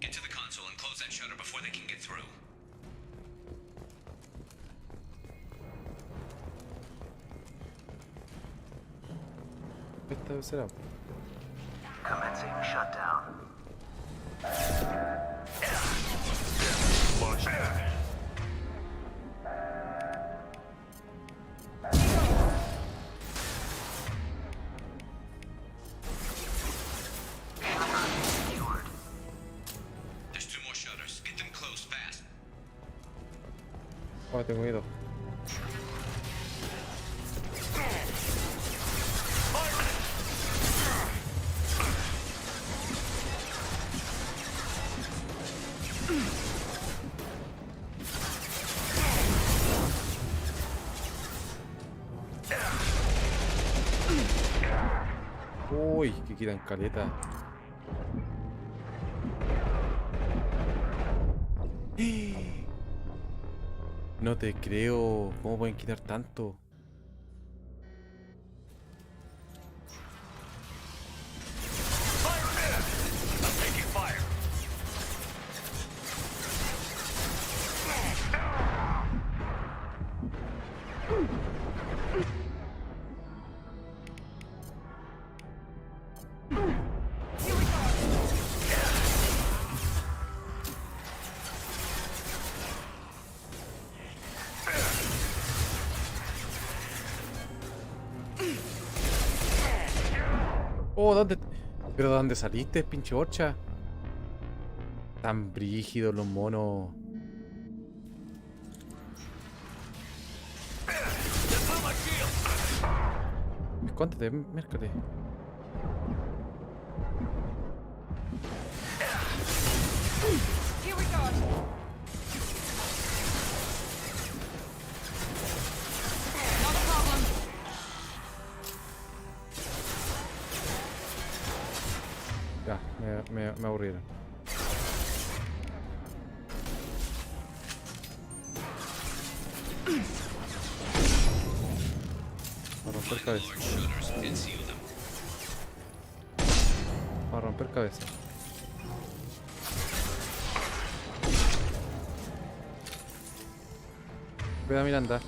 Get to the console and close that shutter before they can get through. Esta debe ser. Commencing shutdown. There's 2 more shutters. Get them closed fast. Oh, tengo miedo. Uy, que quitan caleta. No te creo. ¿Cómo pueden quitar tanto? Oh, ¿dónde? ¿Pero dónde saliste, pinche horcha? Tan brígidos los monos. Escóndete, mércate. Here we go. Not a problem. Ya, me aburrieron. Para romper cabeza. Para romper cabeza. Cuida Miranda.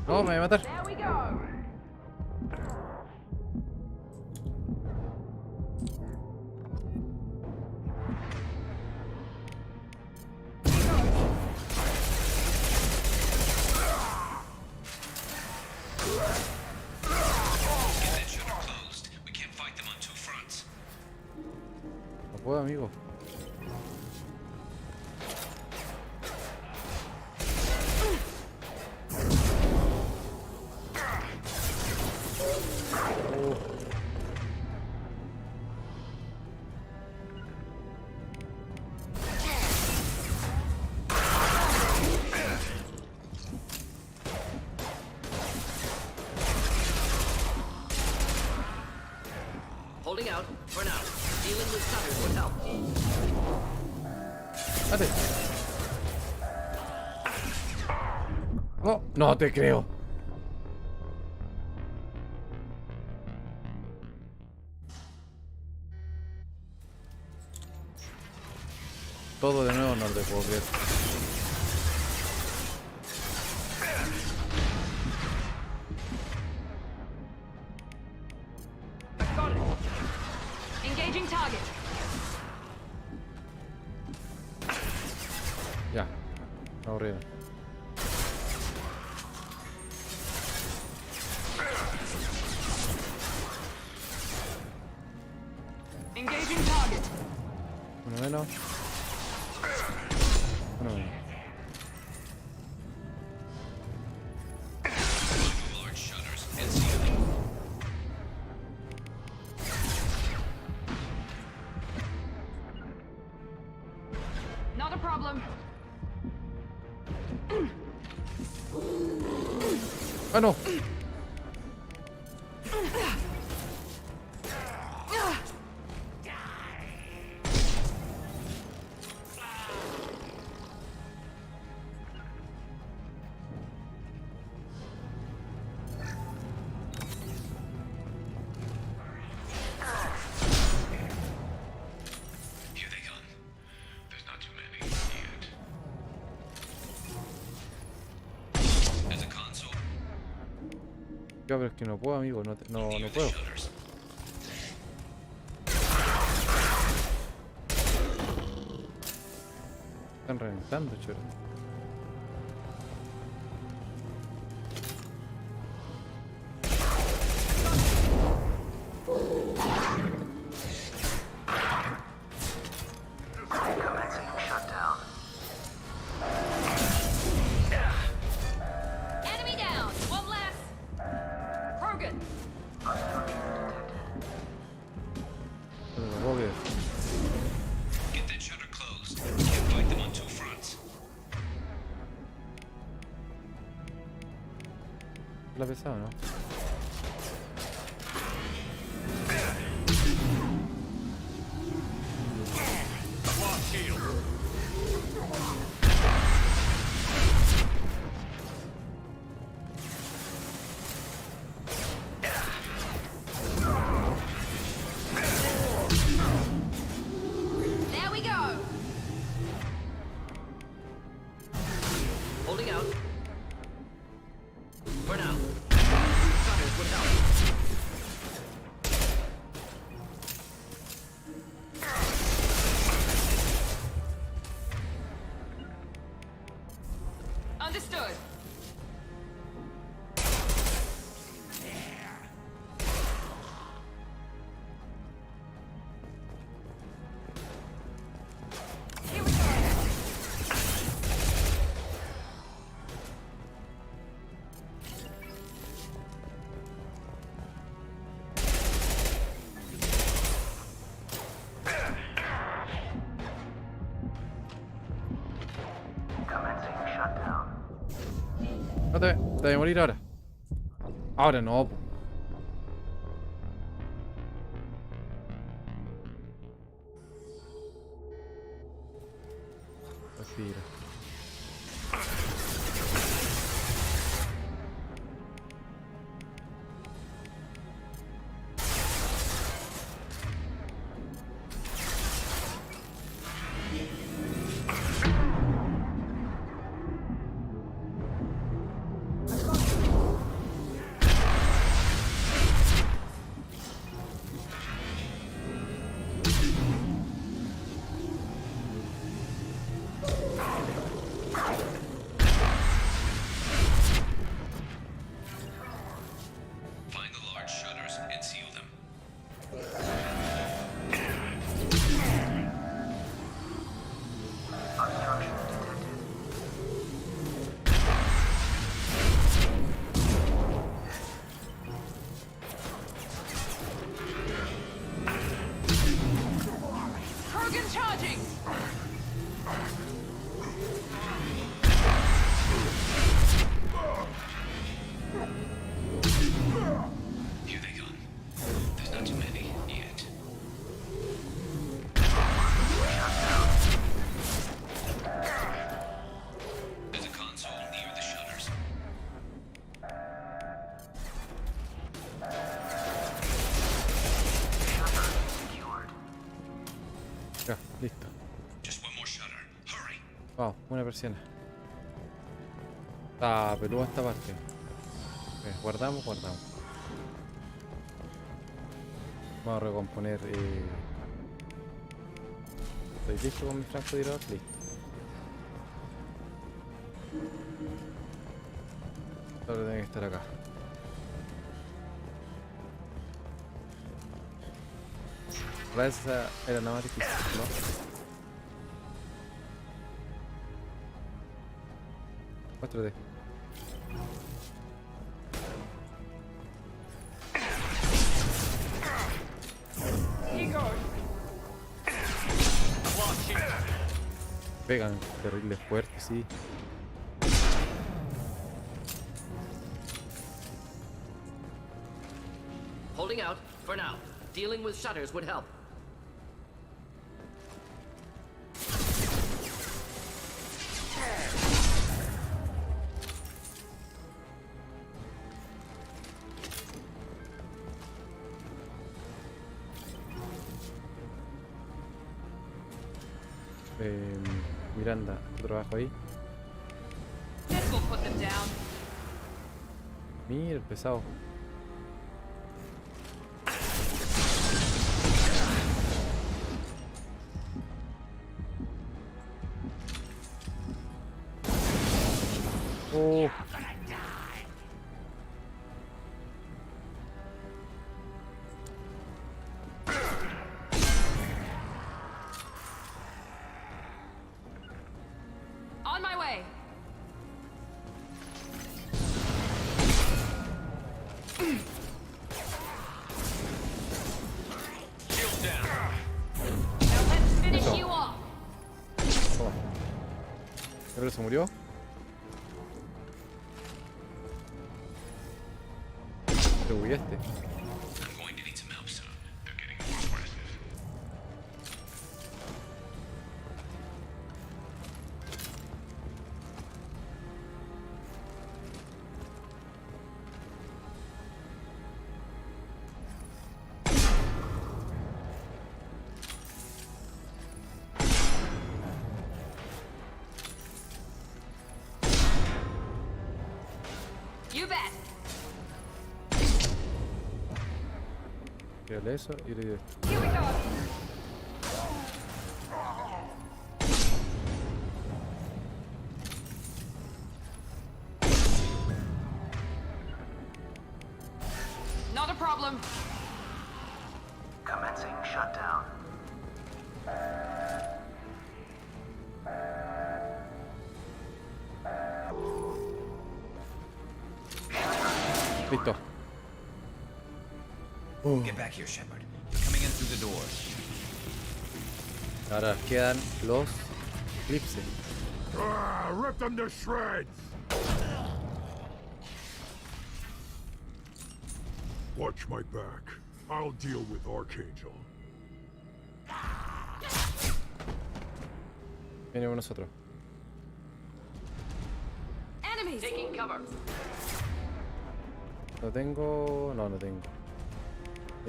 No, me voy a matar. No puedo, amigo. Holding out for now. Dealing with shutters would help. Date. No, no te creo. Todo de nuevo, no te puedo creer. Got it. Engaging target. Ya, me aburrieron. Engaging target. Uno menos. Uno menos. Large shutters and seal them. ¡Ah, no! Ya, pero es que no puedo, amigo, no puedo. Están reventando, choro. Enemy down. One less. Krogan. No lo puedo creer. Get that shutter closed. Can't fight them on two fronts. La ha pesado, ¿no? There we go. Holding out. For now. Shutters would help. Understood. No te voy a morir ahora. Ahora no, po. Respira. Find the large shutters and seal them. Krogan charging. Here they come. There's not too many yet. There's a console near the shutters. Ya, listo. Just one more shutter. Hurry. Wow, una persiana. Ah, peluda esta parte. Ok, guardamos. Vamos a recomponer. Estoy listo con mi francotirador, listo. Ahora tiene que estar acá. Esa era la más difícil, ¿no? Muéstrate. Pegan terrible fuerte, sí. holding out for now. Dealing with shutters would help. Miranda, tu trabajo ahí. Mira el pesado. Oh. On my way. Shield down. Now let's finish you off. Toma. Creo que se murió. Pero huyaste. I'm going to need some help, son. They're getting more aggressive. You bet. Tírale eso y le digo. Here we go. Not a problem. Commencing shutdown. Listo. Get back here, Shepard. You're coming in through the doors. Ahora quedan los eclipses. Rip them to shreds! Watch my back. I'll deal with Archangel. Venimos nosotros. Enemies. Taking cover. No tengo. No, no tengo. A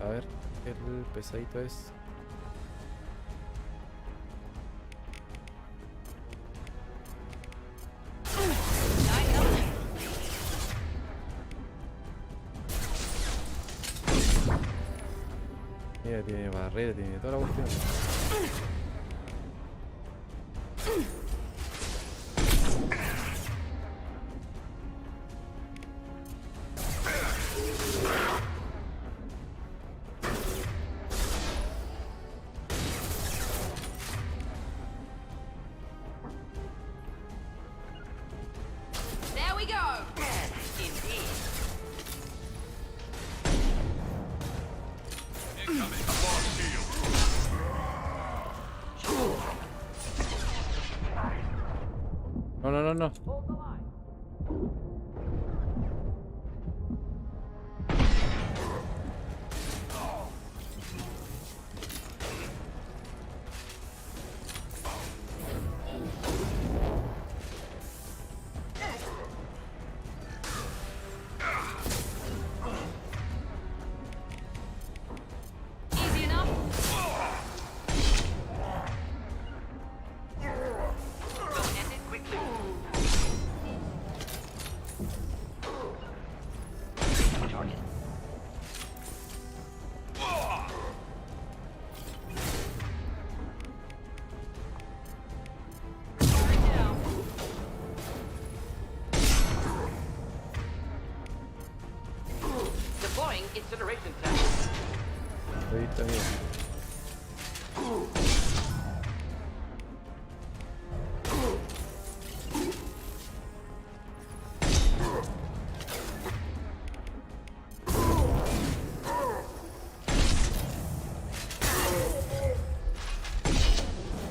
ver, el pesadito es. Mira, tiene barrera, tiene toda la cuestión. There we go. Indeed. Incoming. Alarm shield. No, no, no, no. Hold the line. Easy enough. We'll end it quickly. Target. Deploying incineration test. Ahí está bien.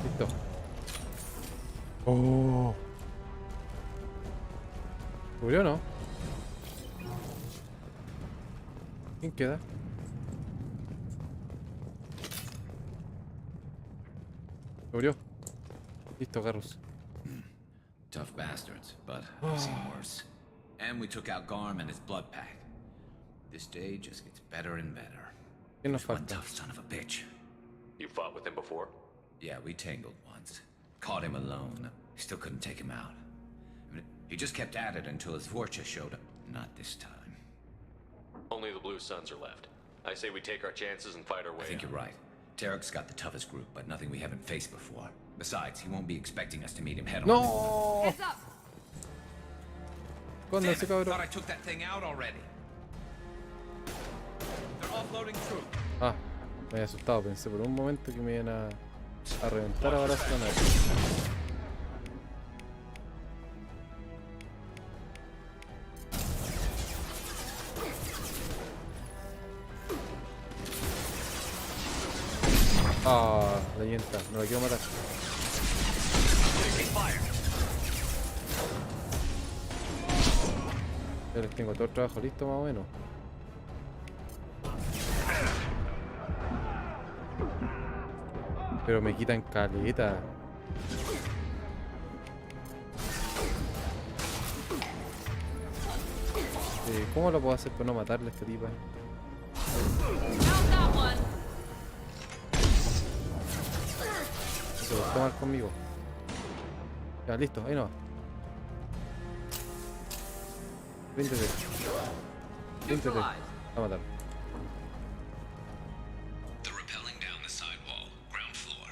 Listo. Oh. ¿Murió o no? ¿Quién queda? Se murió. Listo, Garrus. Tough bastards, but I've seen worse. And we took out Garm and his blood pack. This day just gets better and better. ¿Quién nos He's one falta? tough son of a bitch. You fought with him before? Yeah, we tangled once. Caught him alone. Still couldn't take him out. I mean, he just kept at it until his Vorcha showed up. Not this time. Only the Blue Suns are left. I say we take our chances and fight our way I think out. you're right. Tarek's got the toughest group, but nothing we haven't faced before. Besides, he won't be expecting us to meet him head on. No. Heads up! ¿Cuándo Damn ese it, cabrón? thought I took that thing out already. They're offloading troops. Ah, me había asustado. Pensé por un momento que me iban a reventar a balazos con él. Ah, la llanta, no la quiero matar. Ya les tengo todo el trabajo listo más o menos. Pero me quitan caleta. ¿Cómo lo puedo hacer para no matarle a esta tipa? Se lo toman conmigo. Ya, listo, ahí no va. Ríndete. Ríndete. A matar. They're rappelling down the side wall, ground floor.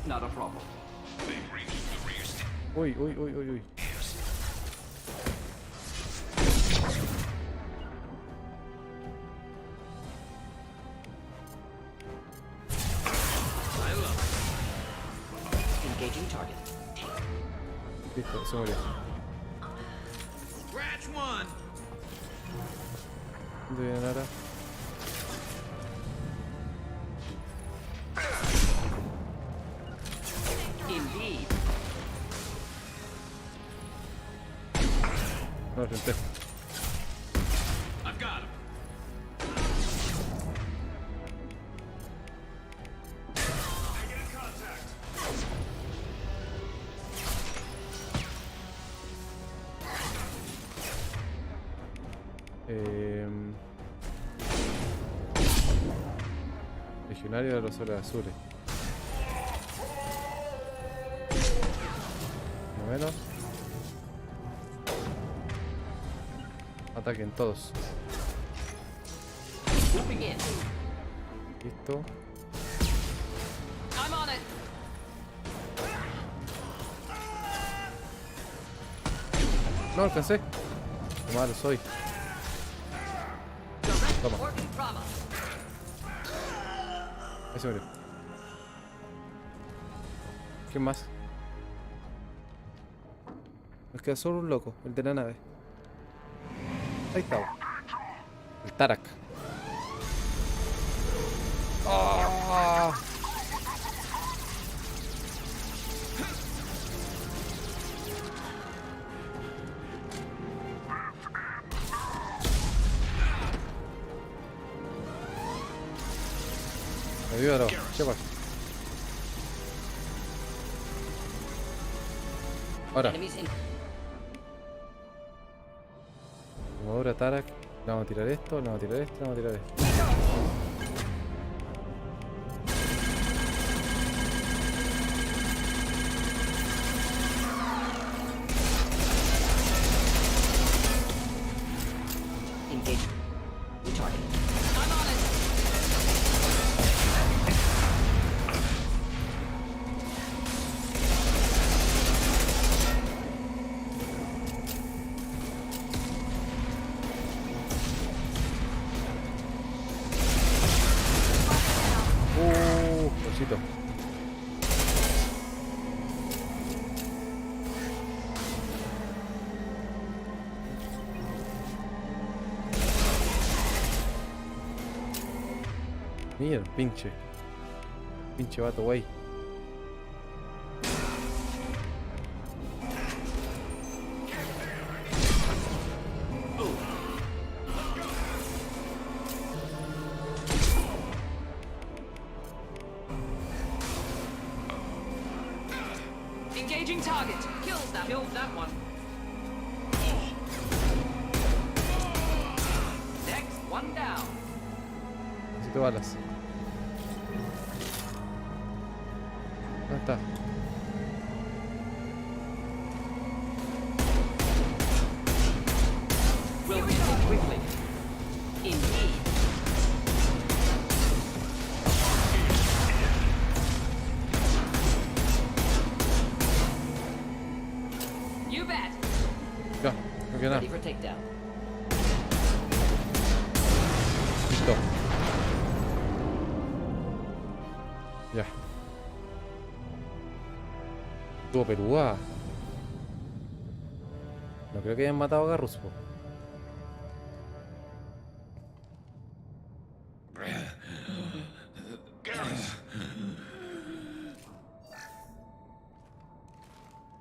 Not a problem. Uy, uy, uy, uy, uy. Engaging target. Listo, se murió. Scratch one. ¿Dónde viene Nara? Indeed. No, senté. I've got him. Legionario de los Soles Azules. No menos. Ataquen todos. Listo. I'm on it. No alcancé. Qué malo soy. Toma. Ahí se murió. ¿Quién más? Nos queda solo un loco, el de la nave. Ahí está. El Tarak. ¡Oh! Ayúdalo, Shepard. Ahora. Armadura Tarak. Le vamos a tirar esto, le vamos a tirar esto, le vamos a tirar esto. Engage. Target. I'm on it. Cosito. Mira, pinche. Pinche vato guay. Engaging target. Killed that one. Next one down. Necesito balas. ¿Dónde está? We'll move quickly. Indeed. You bet. Ya, no queda nada. Ready for takedown. Listo. Ya. Estuvo pelúa. No creo que hayan matado a Garrus, po.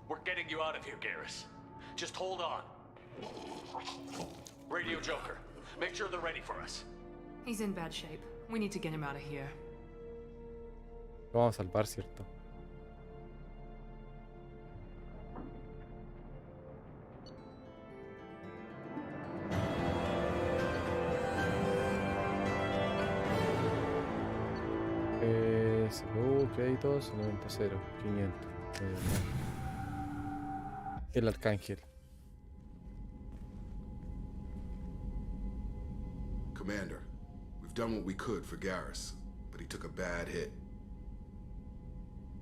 We're getting you out of here, Garrus. Just hold on. Radio Joker, make sure they're ready for us. He's in bad shape. We need to get him out of here. Lo vamos a salvar, ¿cierto? CPU, créditos, 90-0, 500. El arcángel. Commander, we've done what we could for Garrus, but he took a bad hit.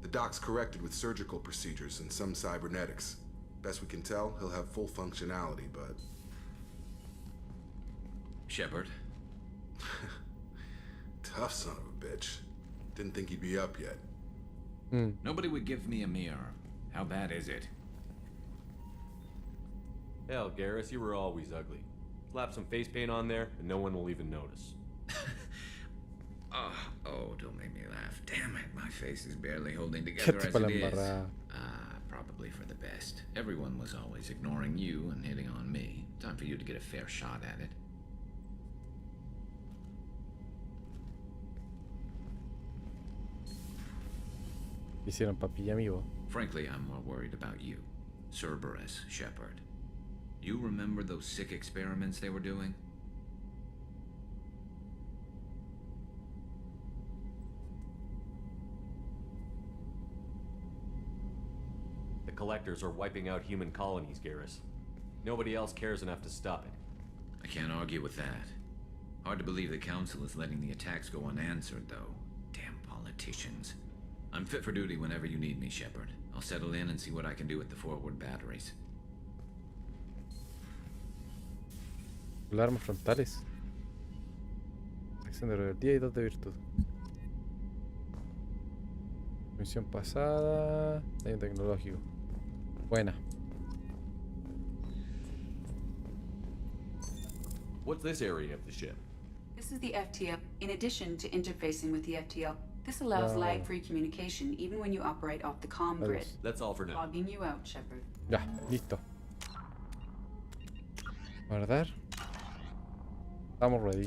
The doc's corrected with surgical procedures and some cybernetics. Best we can tell, he'll have full functionality, but... Shepard? Tough son of a bitch. Didn't think he'd be up yet. Nobody would give me a mirror. How bad is it? Hell, Garrus, you were always ugly. Slap some face paint on there, and no one will even notice. Oh, don't make me laugh. Damn it, my face is barely holding together as it is. Probably for the best. Everyone was always ignoring you and hitting on me. Time for you to get a fair shot at it. Hicieron papilla amigo. Frankly, I'm more worried about you. Cerberus, Shepard. You remember those sick experiments they were doing? The Collectors are wiping out human colonies, Garrus. Nobody else cares enough to stop it. I can't argue with that. Hard to believe the Council is letting the attacks go unanswered, though. Damn politicians. I'm fit for duty whenever you need me, Shepard. I'll settle in and see what I can do with the forward batteries. Armas frontales. Acción de rebeldía y 2 de virtud. Misión pasada. Daño tecnológico. Buena. What's this area of the ship? This is the FTL. In addition to interfacing with the FTL, this allows lag-free communication even when you operate off the comm grid. That's all for now. Logging you out, Shepard. Ya, listo. Guardar. Estamos ready.